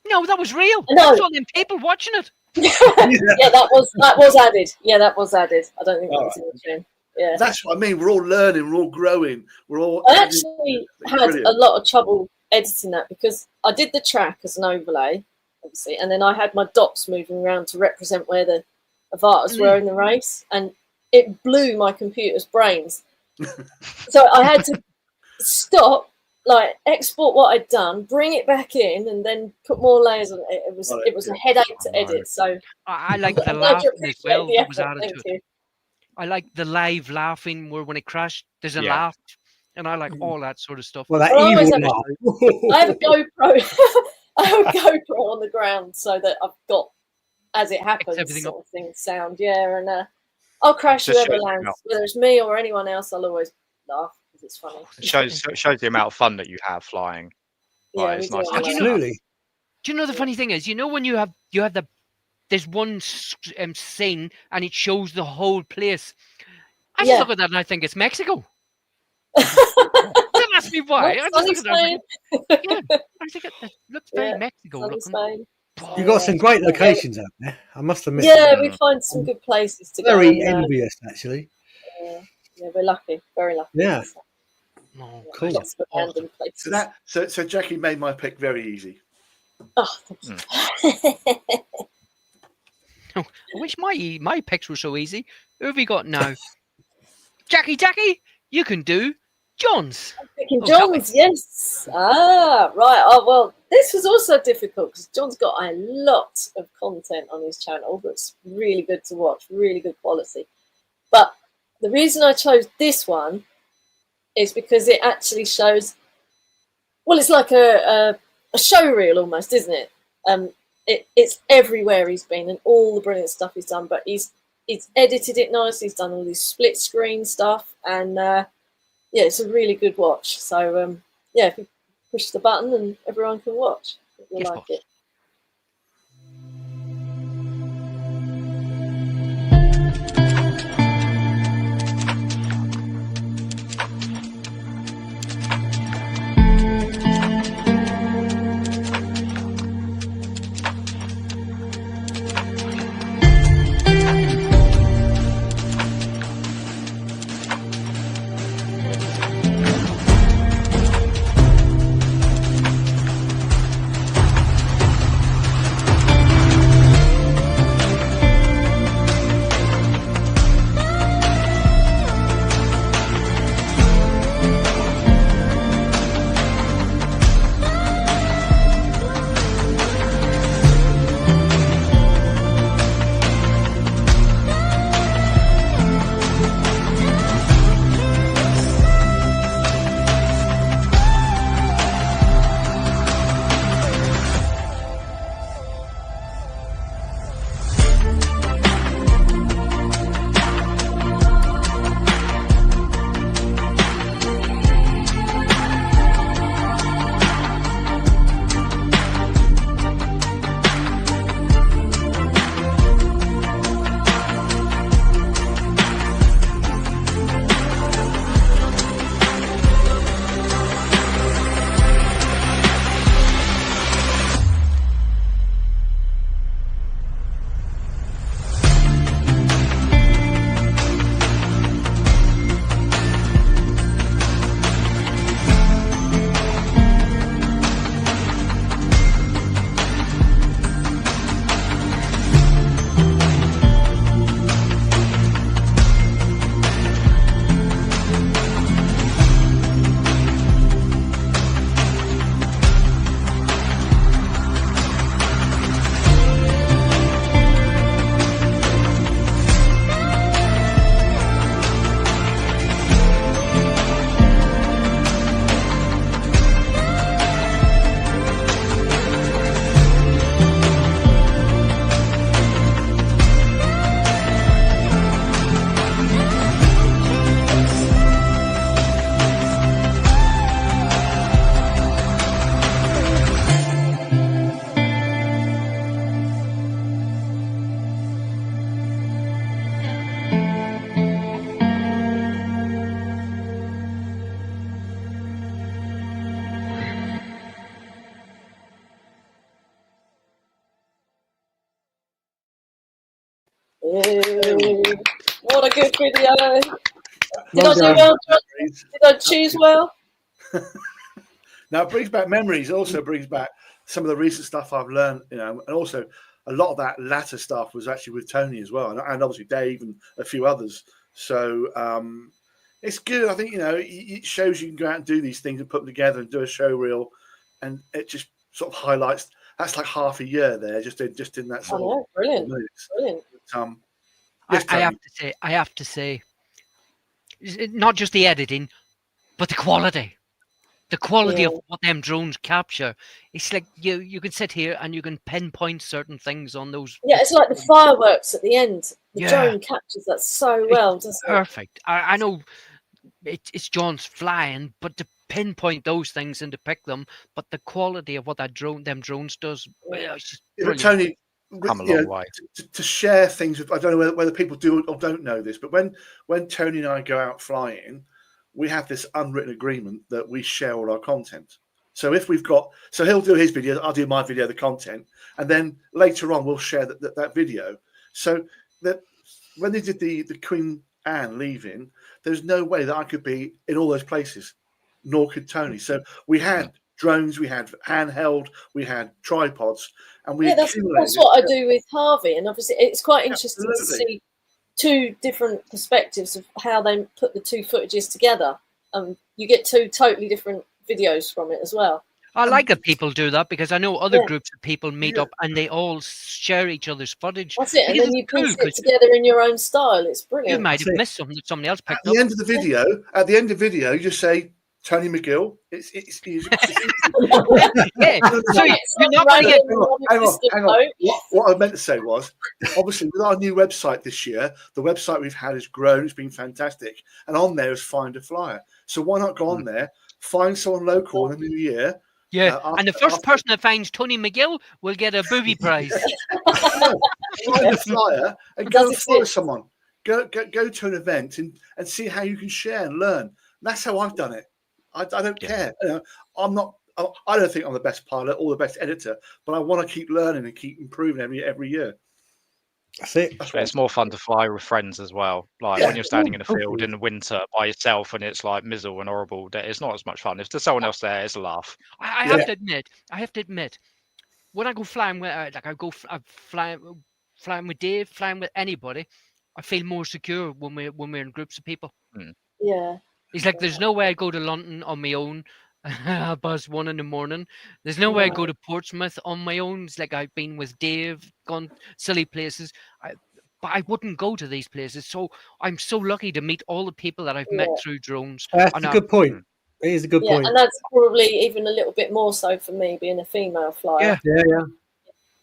No, that was real. No. That's all them people watching it. Yeah, that was added. Yeah, that was added. I don't think that was in the tune. Yeah. That's what I mean. We're all learning, we're all growing, we're all. I actually had Brilliant. a lot of trouble editing that because I did the track as an overlay, obviously, and then I had my dots moving around to represent where the avatars were in the race, and it blew my computer's brains. So I had to stop, like export what I'd done, bring it back in, and then put more layers on it. It was a headache to edit. So I like the I'm glad you laughing as appreciate well the that was effort. added Thank to it. you. I like the live laughing where when it crashed, there's a Yeah. laugh, and I like all that sort of stuff. Well, that Well, I always evil have- laugh. I have a GoPro. I have a GoPro on the ground so that I've got, as it happens, everything sort of thing, sound. Yeah, and I'll crash Just whoever shows you lands, how- whether it's me or anyone else. I'll always laugh because it's funny. It shows the amount of fun that you have flying. Yeah, Like, we it's do. nice it to a lot. see. Absolutely. Do you know the funny thing is, when you have the there's one scene and it shows the whole place. I just Yeah. look at that and I think it's Mexico. Don't ask me why. I Sunny just look at that. Spain. I think it looks very Yeah, Mexico Sunny looking. Spain. You got some great locations out there. I must admit. Yeah, we find some good places to go. Very and, envious, actually. yeah, we're lucky. Very lucky. Yeah. Oh, Cool. guys, Lots of random places. So Jackie made my pick very easy. Oh, thank you. I wish my picks were so easy. Who have we got now? Jackie, you can do John's. Picking Oh, tell me. John's, yes. Ah, right. Oh, well, this was also difficult because John's got a lot of content on his channel that's really good to watch, really good quality. But the reason I chose this one is because it actually shows, well, it's like a show reel almost, isn't it? It's everywhere he's been and all the brilliant stuff he's done, but he's edited it nicely. He's done all this split screen stuff, and yeah, it's a really good watch. So yeah, if you push the button and everyone can watch, you'll Yes, like boss. it. Yay. What a good video. Did Well I do done. well? Did I choose well? Now it brings back memories. It also brings back some of the recent stuff I've learned, and also a lot of that latter stuff was actually with Tony as well, and obviously Dave and a few others. So it's good. I think it shows you can go out and do these things and put them together and do a show reel, and it just sort of highlights. That's like half a year there, just in that I sort know, brilliant, of minutes. brilliant. But, yes, I Tony. have to say, not just the editing, but the quality. The quality of Yeah. what them drones capture. It's like you can sit here and you can pinpoint certain things on those. Yeah, it's like the fireworks at the end. The Yeah. drone captures that so well, doesn't it? Perfect. I know it's John's flying, but to pinpoint those things and to pick them, but the quality of what them drones does, well, it's just Yeah, but brilliant. Tony, Come a long way. to share things with, I don't know whether people do or don't know this, but when Tony and I go out flying, we have this unwritten agreement that we share all our content. So if we've got, so he'll do his video, I'll do my video, the content, and then later on we'll share that video. So that when they did the Queen Anne leaving, there's no way that I could be in all those places, nor could Tony. So we had drones, we had handheld, we had tripods, and we That's accumulated. what I do with Harvey, and obviously it's quite interesting to Absolutely. see two different perspectives of how they put the two footages together. You get two totally different videos from it as well. I like that people do that because I know other Yeah. groups of people meet Yeah. up and they all share each other's footage. That's it, and Because then you it's cool piece it 'cause together in your own style. It's you brilliant. might That's have it. missed something that somebody else At picked the up. end of the video, you just say Tony McGill. It's Yeah, so you're not going to get. hang on. What I meant to say was, obviously, with our new website this year, the website we've had has grown. It's been fantastic, and on there is Find a Flyer. So why not go on there, find someone local in the new year? Yeah, and the first after- person that finds Tony McGill will get a booby prize. Find a flyer and It go does and follow exist. someone. Go to an event and see how you can share and learn. That's how I've done it. I don't care. I'm not. I don't think I'm the best pilot or the best editor, but I want to keep learning and keep improving every year. That's it. That's It's more fun to fly with friends as well. Like Yeah. when you're standing in a field in the winter by yourself and it's like miserable and horrible, it's not as much fun. If there's someone else there, it's a laugh. I have to admit, when I go flying with, I'm flying with Dave, flying with anybody, I feel more secure when we're in groups of people. Yeah. It's like there's no way I go to London on my own. I buzz 1 a.m. There's no way I go to Portsmouth on my own. It's like I've been with Dave, gone silly places. But I wouldn't go to these places. So I'm so lucky to meet all the people that I've met through drones. That's And a good point. It is a good Yeah, point. and that's probably even a little bit more so for me being a female flyer. Yeah. Yeah.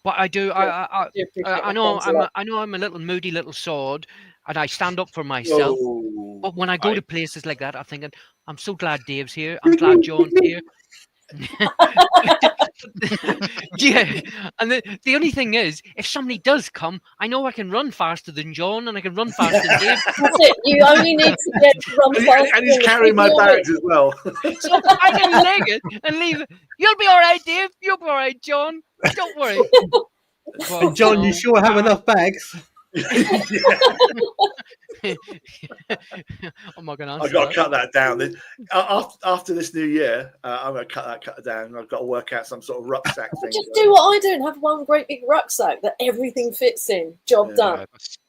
But I do. I do appreciate I my know. friends a lot. I know. I'm a little moody little sword, and I stand up for myself. Oh, But when I go to places like that, I'm thinking, I'm so glad Dave's here. I'm glad John's here. Yeah, and the only thing is, if somebody does come, I know I can run faster than John, and I can run faster than Dave. That's it. You only need to be able to run faster. and he's than the carrying my people bags as well. So I can leg it and leave it. You'll be all right, Dave. You'll be all right, John. Don't worry. But, And John, you sure have enough bags? I'm not going to I've answer got that. to cut that down. After this new year, I'm going to cut it down. I've got to work out some sort of rucksack thing. Just do what I do and have one great big rucksack that everything fits in. Job done.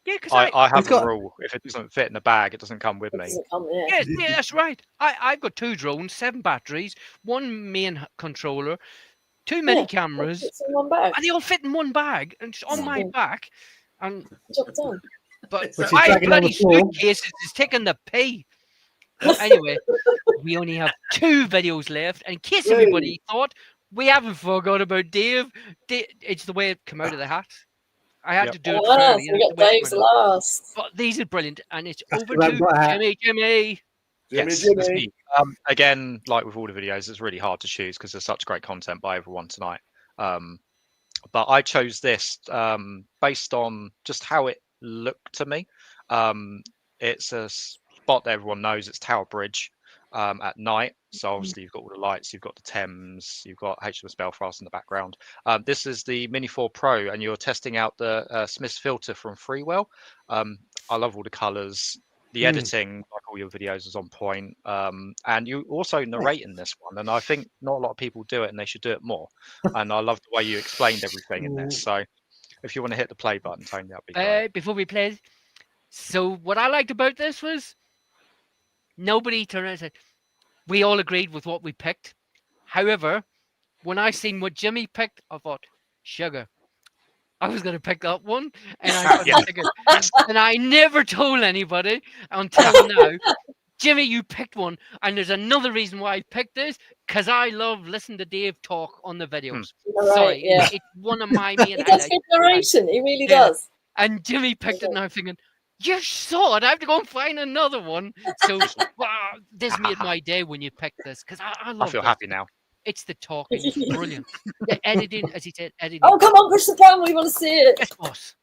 Yeah, because I have He's got- a rule. If it doesn't fit in the bag, it doesn't come with It me. doesn't come in. yeah, that's right. I've got 2 drones, 7 batteries, 1 main controller, 2 mini cameras, It's in one bag. and they all fit in 1 bag, and it's on my Mhm. back. And Job done. but Which is my dragging on bloody the floor. suitcases is taking the pee. But anyway, we only have 2 videos left. And in case Yay. anybody thought, we haven't forgot about Dave. It's the way it came out of the hat. I had Yep. to do it Ah, fairly. so and we it's got the way it Dave's came out. last. But these are brilliant, and it's That's over the right to hat. Jimmy. Yes, Jimmy. it's me. Again, like with all the videos, it's really hard to choose because there's such great content by everyone tonight. But I chose this based on just how it looked to me. It's a spot that everyone knows. It's Tower Bridge. at night. So obviously you've got all the lights, you've got the Thames, you've got HMS Belfast in the background. This is the Mini 4 Pro, and you're testing out the Smith's filter from Freewell. I love all the colours. The editing, like all your videos, is on point. And you also narrate in this one, and I think not a lot of people do it, and they should do it more. And I love the way you explained everything in this. So if you want to hit the play button, Tony, that'd be great. Before we play, so what I liked about this was nobody turned around and said, we all agreed with what we picked. However, when I seen what Jimmy picked, I thought, sugar. I was going to pick that one, and I Yeah. and I never told anybody until now. Jimmy, you picked one, and there's another reason why I picked this, because I love listening to Dave talk on the videos. Right, Sorry, yeah. it's one of my main He does highlights. good narration. He really Yeah. does. And Jimmy picked it, and I'm thinking, you saw it. I have to go and find another one. So wow, this made my day when you picked this, because I love I feel this. happy now. It's the talking. It's brilliant. The editing, as he said, editing. Oh, come on, push the button. We want to see it. Yes, boss.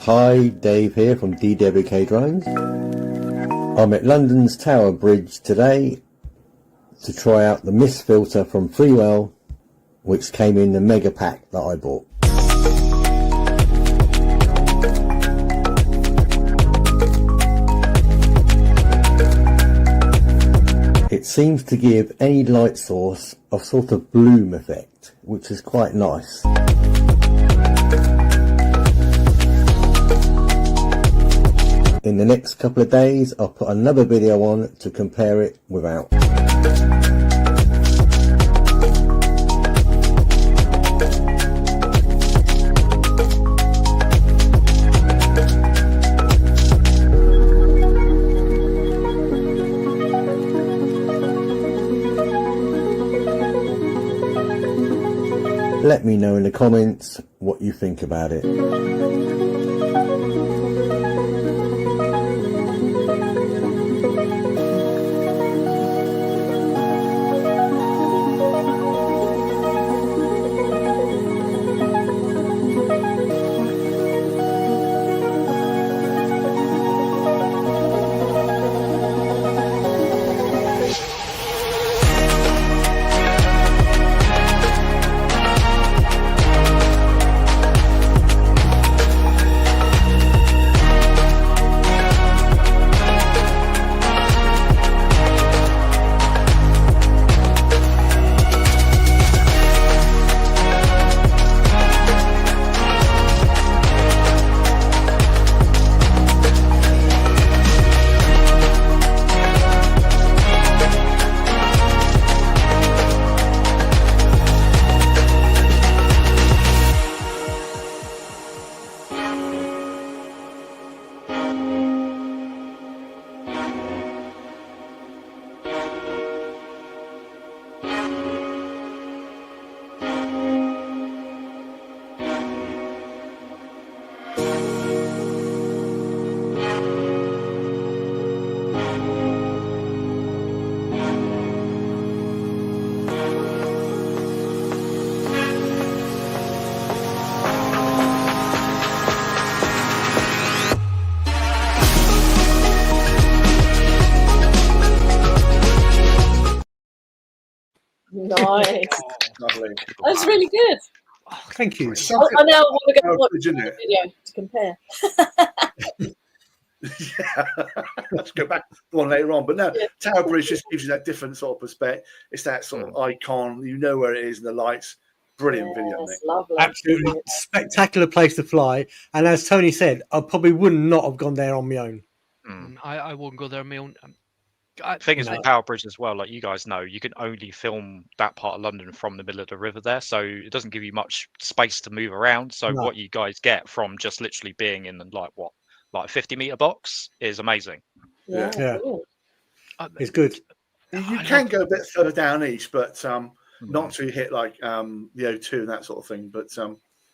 Hi, Dave here from DWK Drones. I'm at London's Tower Bridge today to try out the mist filter from Freewell, which came in the mega pack that I bought. It seems to give any light source a sort of bloom effect, which is quite nice. In the next couple of days, I'll put another video on to compare it without. Let me know in the comments what you think about it. Nice. Lovely. That's really good. Thank you. It's I something now want to go Oh, watch isn't the it? video to compare. Yeah. Let's go back to the one later on. But no, Yeah. Tower Bridge just gives you that different sort of perspective. It's that sort of icon. You know where it is and the lights. Brilliant video, Yes, Nick. lovely. Absolutely spectacular place to fly. And as Tony said, I probably would not have gone there on my own. I won't go there on my own. Thing is No. with Tower Bridge as well, like you guys know, you can only film that part of London from the middle of the river there, so it doesn't give you much space to move around. So No. what you guys get from just literally being in like a 50-meter box is amazing. Yeah. Yeah. Cool. It's good. You can go a bit further down east, but not to hit like the O2 and that sort of thing. But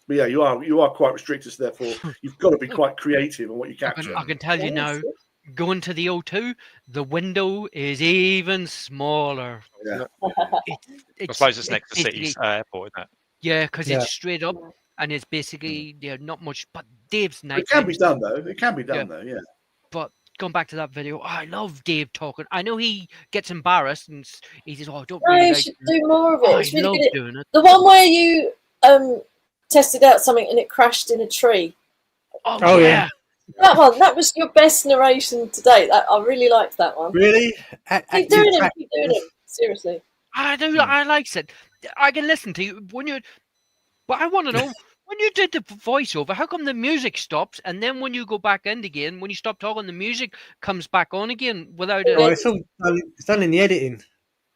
But yeah, you are quite restricted. So therefore, you've got to be quite creative on what you capture. I can tell you now, going to the O2, the window is even smaller. Yeah. It, I suppose it's next to basically- City's airport, isn't it? Yeah, because Yeah. it's straight up and it's basically not much. But Dave's night. It can be done though. It can be done though. Yeah. But going back to that video, I love Dave talking. I know he gets embarrassed and he says, "Oh, I don't No, really you like should doing do more of it. it. It's I really love good. doing it." The one where you tested out something and it crashed in a tree. Oh, Oh, yeah. yeah. That one, that was your best narration to date. I really liked that one. Really? Keep doing it. Keep doing it. Seriously. I do. I like it. I can listen to you when you. But I want to know when you did the voiceover. How come the music stops and then when you go back in again, when you stop talking, the music comes back on again without Oh, a. it's all done, it's done in the editing.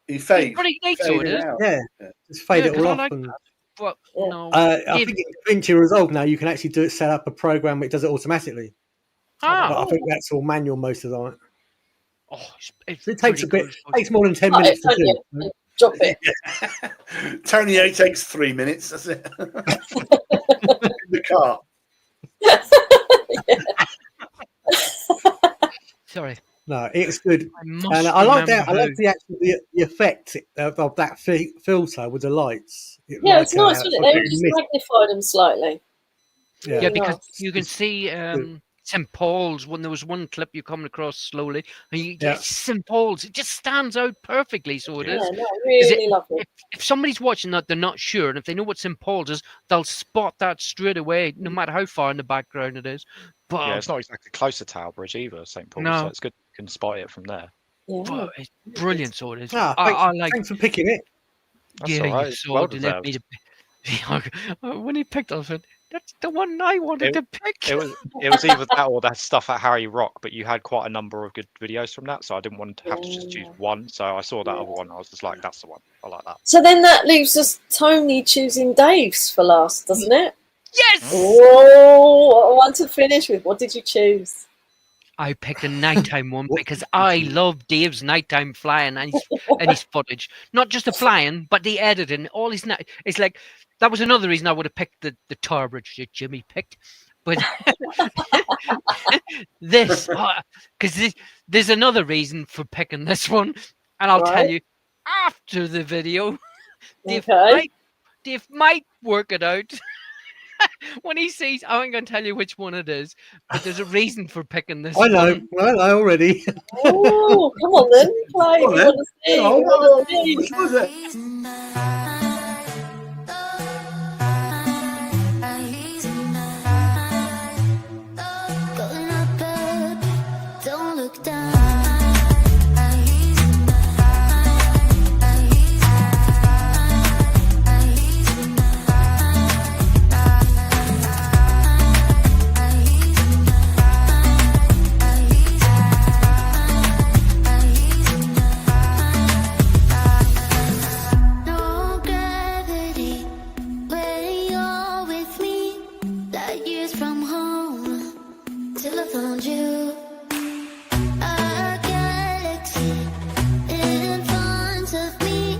He fades. Pretty neat, so it faded is. out. Yeah, just fade Yeah, it 'cause all I off. like And, that. But Yeah. no, I Dave- think in DaVinci Resolve now you can actually do it. Set up a program that does it automatically. But ah, I think that's all manual most of the time. oh, it's So it takes pretty a bit. good. It takes more than 10 Cut minutes it, to do. don't you? Drop it. Tony A takes 3 minutes. That's it. In the car. Sorry, No, it's good. I must And I like remember that. I like how- the actual the effect of that filter with the lights. Yeah, it's nice, isn't it? like They a just mist. magnified them slightly. Yeah. Yeah, Really because nice. you can see St. Paul's when there was one clip you coming across slowly, and Yeah. St. Paul's, it just stands out perfectly. So it Yeah, is. no, really lovely. If somebody's watching that, they're not sure, and if they know what St. Paul's is, they'll spot that straight away, no matter how far in the background it is. But, Yeah, it's not exactly close to Tower Bridge either, St. Paul's, No. so it's good you can spot it from there. Yeah. but it's brilliant. So it is. Ah, I like. thanks for picking it. That's Yeah, all right. you It's saw well it. You let me deserved. when he picked us, I said, "That's the one I wanted to pick." It was either that or that stuff at Harry Rock, but you had quite a number of good videos from that, so I didn't want to have to just choose one. So I saw that other one. I was just like, that's the one. I like that. So then that leaves us Tony choosing Dave's for last, doesn't it? Yes, Oh, what a one to finish with. What did you choose? I picked a nighttime one because I love Dave's nighttime flying and his footage. Not just the flying, but the editing. All his night. It's like that was another reason I would have picked the Tower Bridge that Jimmy picked. But this, because there's another reason for picking this one, and I'll tell Right. you after the video. Okay. Dave might work it out. When he sees, I ain't gonna tell you which one it is, but there's a reason for picking this. I know. one. Well, I already. Oh, come on then. Play. Come on We then. want to see. Oh, We want to see. which was it? Going up, up, don't look down. No gravity when you're with me. Light years from home till I found you. A galaxy in front of me,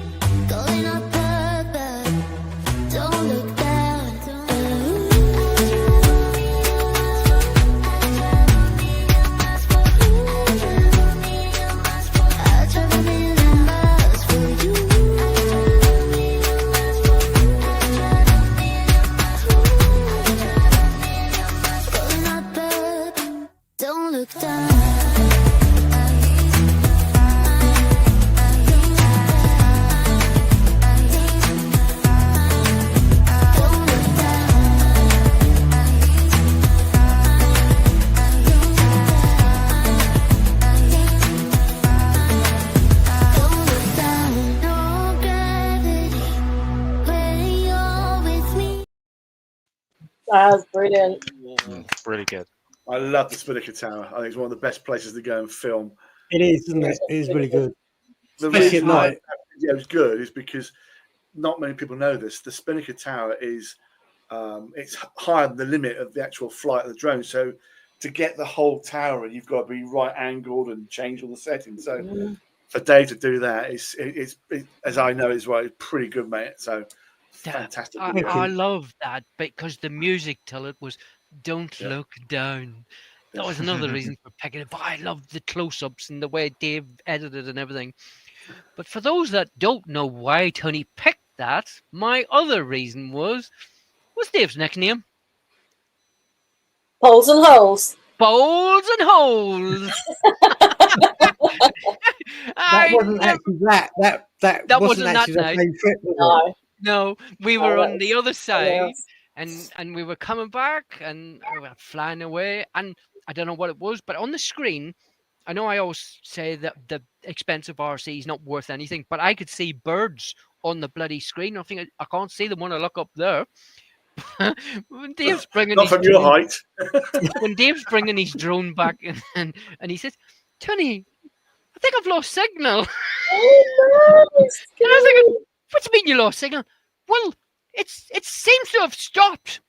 going up above. Don't look down. I travel million miles for you. Going up, up, don't look down. Don't look down. No gravity when you're with me. That was brilliant. Really good. I love the Spinnaker Tower. I think it's one of the best places to go and film. It is, isn't it? It is really good. The Especially reason at why night. that video is good is because not many people know this. The Spinnaker Tower is it's higher than the limit of the actual flight of the drone. So to get the whole tower, you've got to be right angled and change all the settings. So for Dave to do that, it's as I know, is right. It's pretty good, mate. So fantastic. video. I love that because the music till it was "Don't Yeah. look down." that was another reason for picking it. But I loved the close-ups and the way Dave edited and everything. But for those that don't know why Tony picked that, my other reason was Dave's nickname. Poles and holes. Bowls and holes. That wasn't actually that That wasn't wasn't actually that the night. same trip, was No. No, we Oh, were that on the other side, else. and we were coming back, and we were flying away, and I don't know what it was, but on the screen, I know I always say that the expensive RC is not worth anything, but I could see birds on the bloody screen. I think I can't see them when I look up there. When Dave's bringing Not his from your drone, height. when Dave's bringing his drone back, and he says, "Tony, I think I've lost signal." Oh, no, it's And I was thinking, scary. what do you mean you lost signal? Well, it seems to have stopped.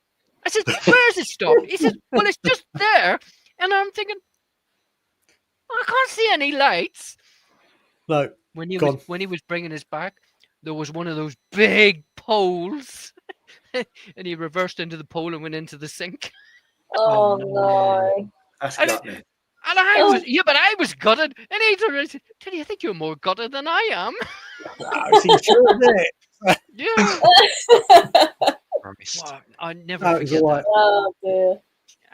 I said, where has it stopped? He says, well, it's just there. And I'm thinking, I can't see any lights. No. When he Gone. was bringing us back, there was one of those big poles, and he reversed into the pole and went into the sink. Oh, no. That's And- gutting. And I was, yeah, but I was gutted. And he turned around and said, Teddy, I think you're more gutted than I am. It's insured, isn't it? Yeah. Christ. Wow, I never No, it was forget all that. right. Oh, dear.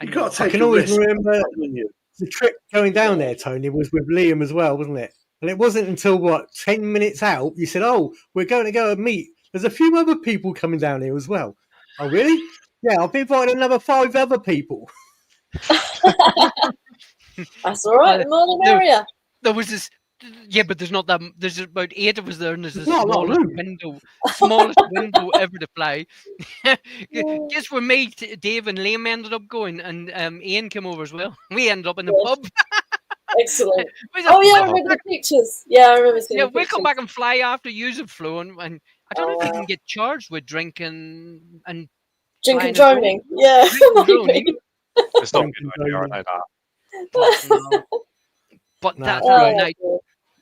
And You got to I take can a always risk, remember haven't you? the trip going down there, Tony, was with Liam as well, wasn't it? And it wasn't until, 10 minutes out, you said, oh, we're going to go and meet. There's a few other people coming down here as well. Oh, really? Yeah, I've invited another 5 other people. That's all right. The more the merrier. there was this, yeah, but there's not that. There's about 8 of us there, and there's the There's not a lot of smallest room. window ever to fly. Guess where me, Dave, and Liam ended up going, and Ian came over as well. We ended up in the Yes. pub. Excellent. We said, Oh, yeah, I "We'll come remember back- the pictures. Yeah, I remember seeing yeah, the we'll pictures. come back and fly after yous have flown." And I don't know if you wow. can get charged with drinking and Drinking, flying a droning. Yeah. drone, maybe. even. It's not Drinking good idea, I know that. No. But No, that it's great. night, dear.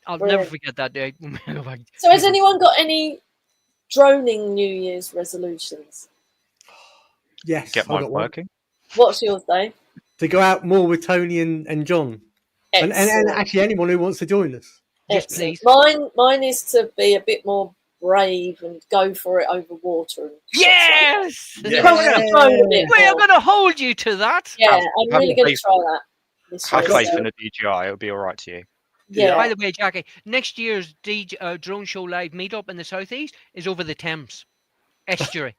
I'll Brilliant. never forget that day. when we go back. So, has anyone got any droning New Year's resolutions? Yes, Get I mine got one. working. What's yours, Dave? To go out more with Tony and John. And Excellent. actually anyone who wants to join us. Yes, Excellent. please. Mine is to be a bit more brave and go for it over water. And Yes! Yeah. Probably gonna drone a bit We are more. going to hold you to that. Yeah, Have- I'm have really going to faith- try that this Have year. faith so, in the DJI, it'll be all right to you. yeah. By the way, Jackie, next year's Drone Show Live meetup in the Southeast is over the Thames estuary.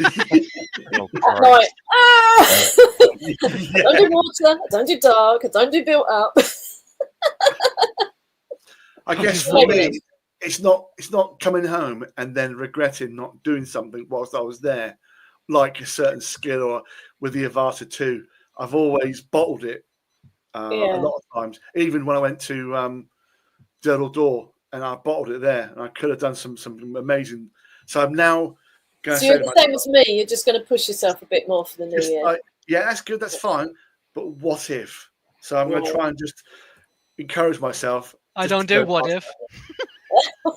Oh, At Christ. night. Ah! I don't do water. I don't do dark. I don't do built up. I guess for Maybe. me, it's not coming home and then regretting not doing something whilst I was there, like a certain skill or with the Avata 2. I've always bottled it Yeah. a lot of times. Even when I went to Durdle Door and I bottled it there, and I could have done some amazing. So I'm now going So to you're say to the same myself, as me. You're just going to push yourself a bit more for the new just year. like, yeah, that's good, that's fine, but what if? So I'm going to Yeah. try and just encourage myself. I just don't to do go what past if.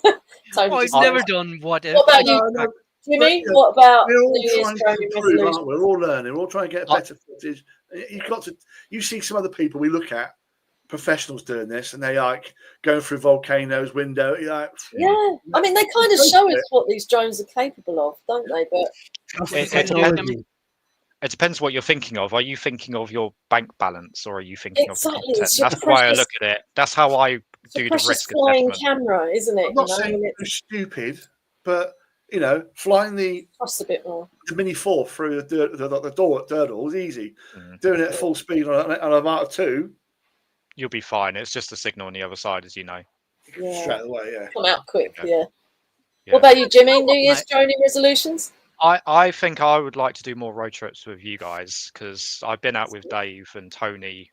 that. Totally Oh, I've just never goes. done what if. What about No, you, no, Jimmy? but, What about we're all New Year's trying to droning improve, resolutions? aren't we? We're all learning. We're all trying to get better footage. You've got to. You see some other people we look at, professionals doing this, and they like going through volcanoes, window. You're like, Yeah, I mean, they kind of show us what these drones are capable of, don't they? But Trust It- the it- technology. It depends what you're thinking of. Are you thinking of your bank balance or are you thinking Exactly, of the content? it's your That's the way I precious- look at it. That's how I it's a do the precious risk flying assessment. camera, isn't it? I'm not You know, saying and it you're stupid, but flying the costs a bit more. Mini 4 through the door at Durdle is easy. Mhm. Doing it at full speed on a Mark 2, You'll be fine. It's just a signal on the other side, as you know. Yeah. straight away. Yeah. Come out quick, Yeah. yeah. Yeah. What about you, Jimmy? New Right. Year's droning resolutions? I think I would like to do more road trips with you guys because I've been out with Dave and Tony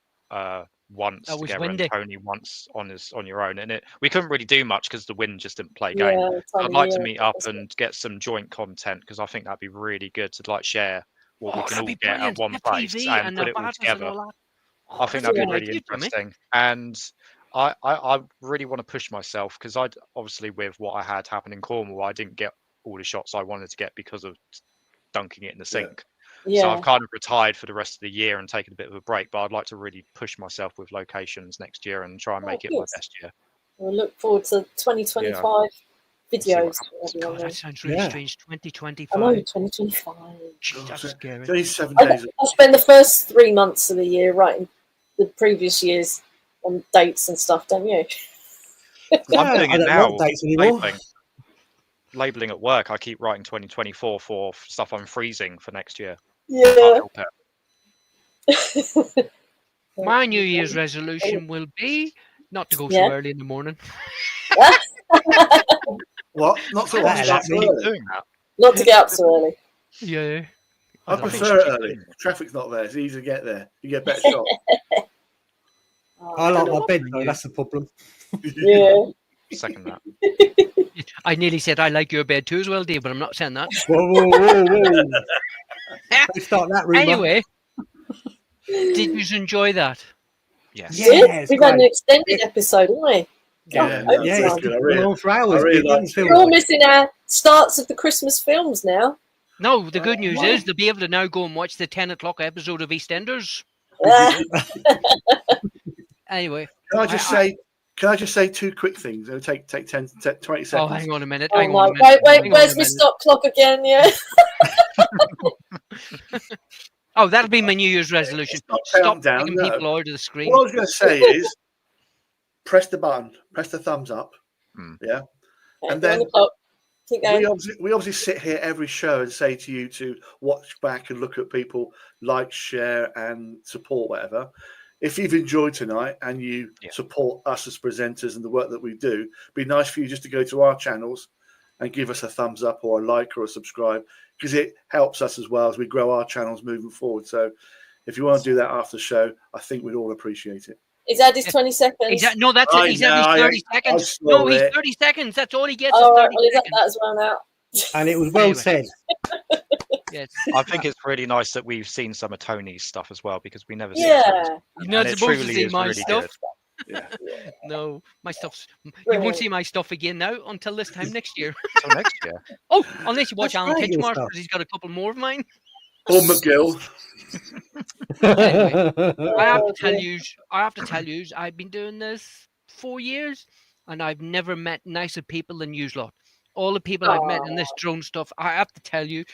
once That was together windy. and Tony once on your own, and we couldn't really do much because the wind just didn't play Yeah, game. time I'd of like to year, meet up isn't it? and get some joint content because I think that'd be really good to like share what we Oh, can that'd all be get at brilliant. one place FPV and put it all Avatas and together. all that. I think that'd be Yeah. really Idea, Jimmy. interesting, and I really want to push myself because I'd obviously with what I had happen in Cornwall, I didn't get all the shots I wanted to get because of dunking it in the Yeah. sink. Yeah. So I've kind of retired for the rest of the year and taken a bit of a break. But I'd like to really push myself with locations next year and try and make it my good. best year. We'll look forward to 2025 See what videos. happens. for everyone God, then. that sounds really Yeah. strange. I know, 2025. 2025. Gee, God, that's it's scary. only 7 I, days. I spend the first 3 months of the year writing the previous years on dates and stuff, don't you? I'm doing I it don't now. like dates anymore. Labeling at work, I keep writing 2024 for stuff I'm freezing for next year. Yeah. Can't help it. My New Year's resolution will be not to go Yeah. so early in the morning. What? Not so That'll much. Start happen. so early. Doing that. Not to get up so early. Yeah. I don't know. prefer it early. Traffic's not there. It's easy to get there. You get a better shot. I like know my what bed for though. you? That's the problem. Yeah. Second that. I nearly said I like your bed too as well, Dave, but I'm not saying that. Whoa. Don't start that rumor. Anyway, did you enjoy that? Yes. Yeah, it's We've had an great. extended episode, haven't we? Yeah, Oh, no, Yeah, it's it's good. I gone really, on for hours. I really but it doesn't liked feel it. We're all like missing our starts of the Christmas films now. No, the good news is they'll be able to now go and watch the 10 o'clock episode of EastEnders. Anyway, Can I just say two quick things? It'll take 20 seconds. oh, hang on a minute. Oh Hang no! on a minute. Wait, hang on where's a my minute. stop clock again? Yeah. Oh, that'll be my New Year's resolution. Stop Stop counting down, taking no. people out of the screen. What I was going to say is, press the button, press the thumbs up. Yeah. And Go on then the clock. Keep going. we obviously sit here every show and say to you to watch back and look at people, like, share, and support whatever. If you've enjoyed tonight and you support us as presenters and the work that we do, it'd be nice for you just to go to our channels and give us a thumbs up or a like or a subscribe, because it helps us as well as we grow our channels moving forward. So if you want to do that after the show, I think we'd all appreciate it. He's had his 20 seconds. No, that's it. He's had his 30 seconds. No, he's 30 seconds. That's all he gets. Oh, is right, 30 well, he's had seconds. that as well now. And it was well Anyway. said. Yes. I think it's really nice that we've seen some of Tony's stuff as well, because we never see Yeah. Tony's. You're not And it supposed to truly see is my really stuff. good. No, my stuff's. You Brilliant. won't see my stuff again now until this time next year. Till next year. Oh, unless you watch That's Alan great, your Titchmarsh, stuff. because he's got a couple more of mine. Or McGill. Anyway, I have Oh, to tell dear. you, I've been doing this 4 years, and I've never met nicer people than you lot. All the people I've met in this drone stuff, I have to tell you,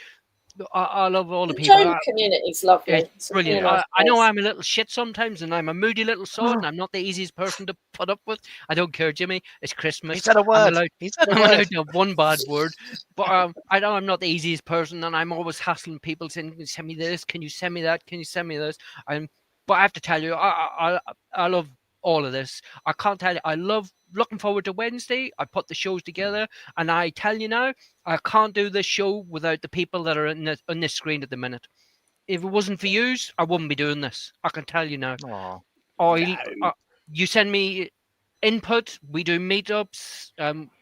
I love all the The people. drone community's lovely. It's a really brilliant. nice I know place. I'm a little shit sometimes, and I'm a moody little sod, and I'm not the easiest person to put up with. I don't care, Jimmy. It's Christmas. He said a I'm word. allowed, He said a I'm word. allowed to have one bad word, but I know I'm not the easiest person, and I'm always hassling people saying, "Can you send me this? Can you send me that? Can you send me this?" But I have to tell you, I love all of this. I can't tell you. I love looking forward to Wednesday. I put the shows together, and I tell you now, I can't do this show without the people that are on this screen at the minute. If it wasn't for yous, I wouldn't be doing this. I can tell you now. You send me input. We do meetups.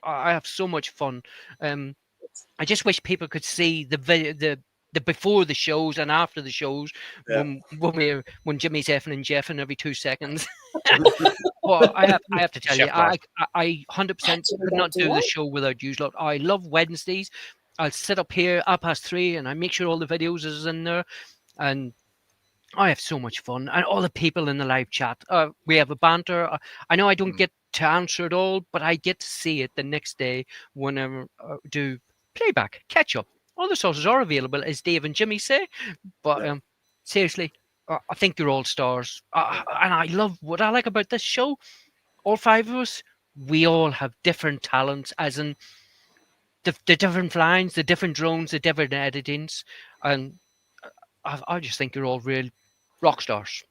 I have so much fun. I just wish people could see the before the shows and after the shows when Jimmy's effing and jeffing every 2 seconds. Well, I have to tell you, I 100% could not do the show without you lot. I love Wednesdays. I'll sit up here 3:30 and I make sure all the videos is in there, and I have so much fun. And all the people in the live chat, we have a banter. I know I don't get to answer it all, but I get to see it the next day whenever I do playback, catch up. All the sources are available, as Dave and Jimmy say. But seriously, I think you're all stars. And I love what I like about this show. All 5 of us, we all have different talents, as in the different flyings, the different drones, the different editings. And I just think you're all real rock stars.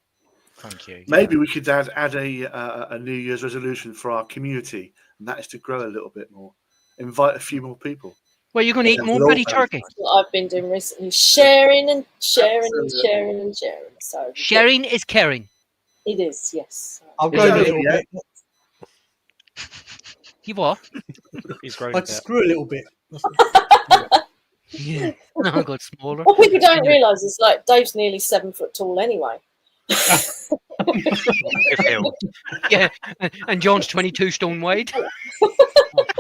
Thank you. Maybe we could add a New Year's resolution for our community, and that is to grow a little bit more. Invite a few more people. Well, you're going to eat more bloody turkey. That's what I've been doing recently. Sharing and sharing and sharing and sharing. So Sharing is caring. it is, yes. I'll Is go a that little it? bit. You what? He's grown a I'd bit. screw a little bit. Yeah. No, I got smaller. What people don't realise is like Dave's nearly 7 foot tall anyway. If ill. Yeah, and John's 22 stone wide.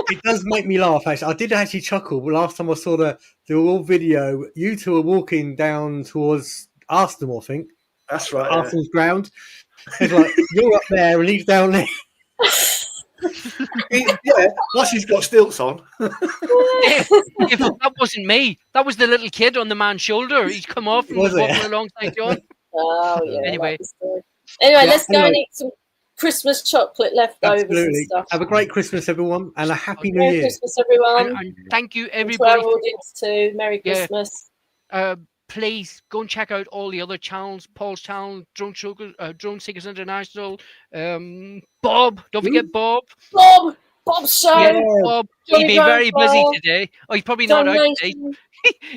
It does make me laugh. Actually, I did actually chuckle. But last time I saw the old video, you two were walking down towards Arsenal, I think. That's right. Yeah. Arsenal's ground. It's like you're up there and he's down there. Yeah, plus he's got stilts on. If that wasn't me, that was the little kid on the man's shoulder. He's come off and was Was it? walking alongside John. Oh yeah. Anyway. that's the story. Anyway, Yeah, let's go and anyway. eat some Christmas chocolate leftovers and Absolutely. stuff. Have a great Christmas, everyone, and a happy New Merry Year. Christmas, everyone. And thank you, And to our everybody. audience too. Merry Yeah. Christmas. Please go and check out all the other channels. Paul's channel, Drone Seekers International. Bob, don't forget Bob. Bob's show. Yeah, Bob. Johnny He'll be very busy Grandpa, today. Oh, he's probably John not out today. Nation.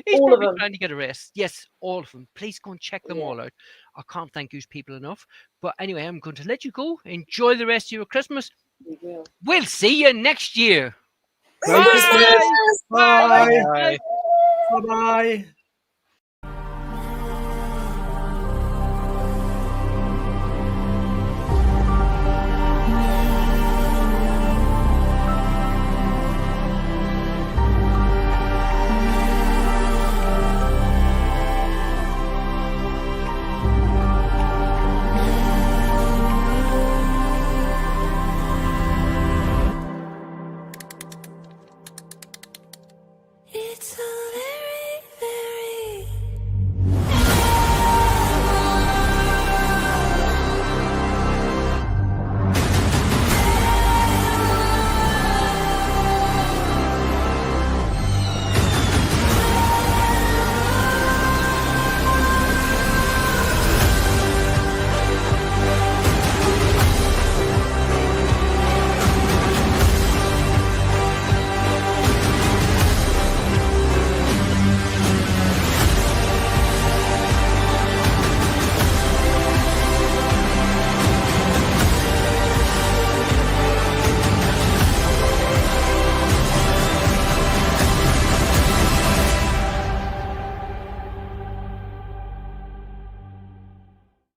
He's all of probably them. trying to get a rest. Yes, all of them. Please go and check them Yeah. all out. I can't thank these people enough. But anyway, I'm going to let you go. Enjoy the rest of your Christmas. We will. We'll see you next year. Merry Bye. Christmas. Bye. Bye. Bye-bye.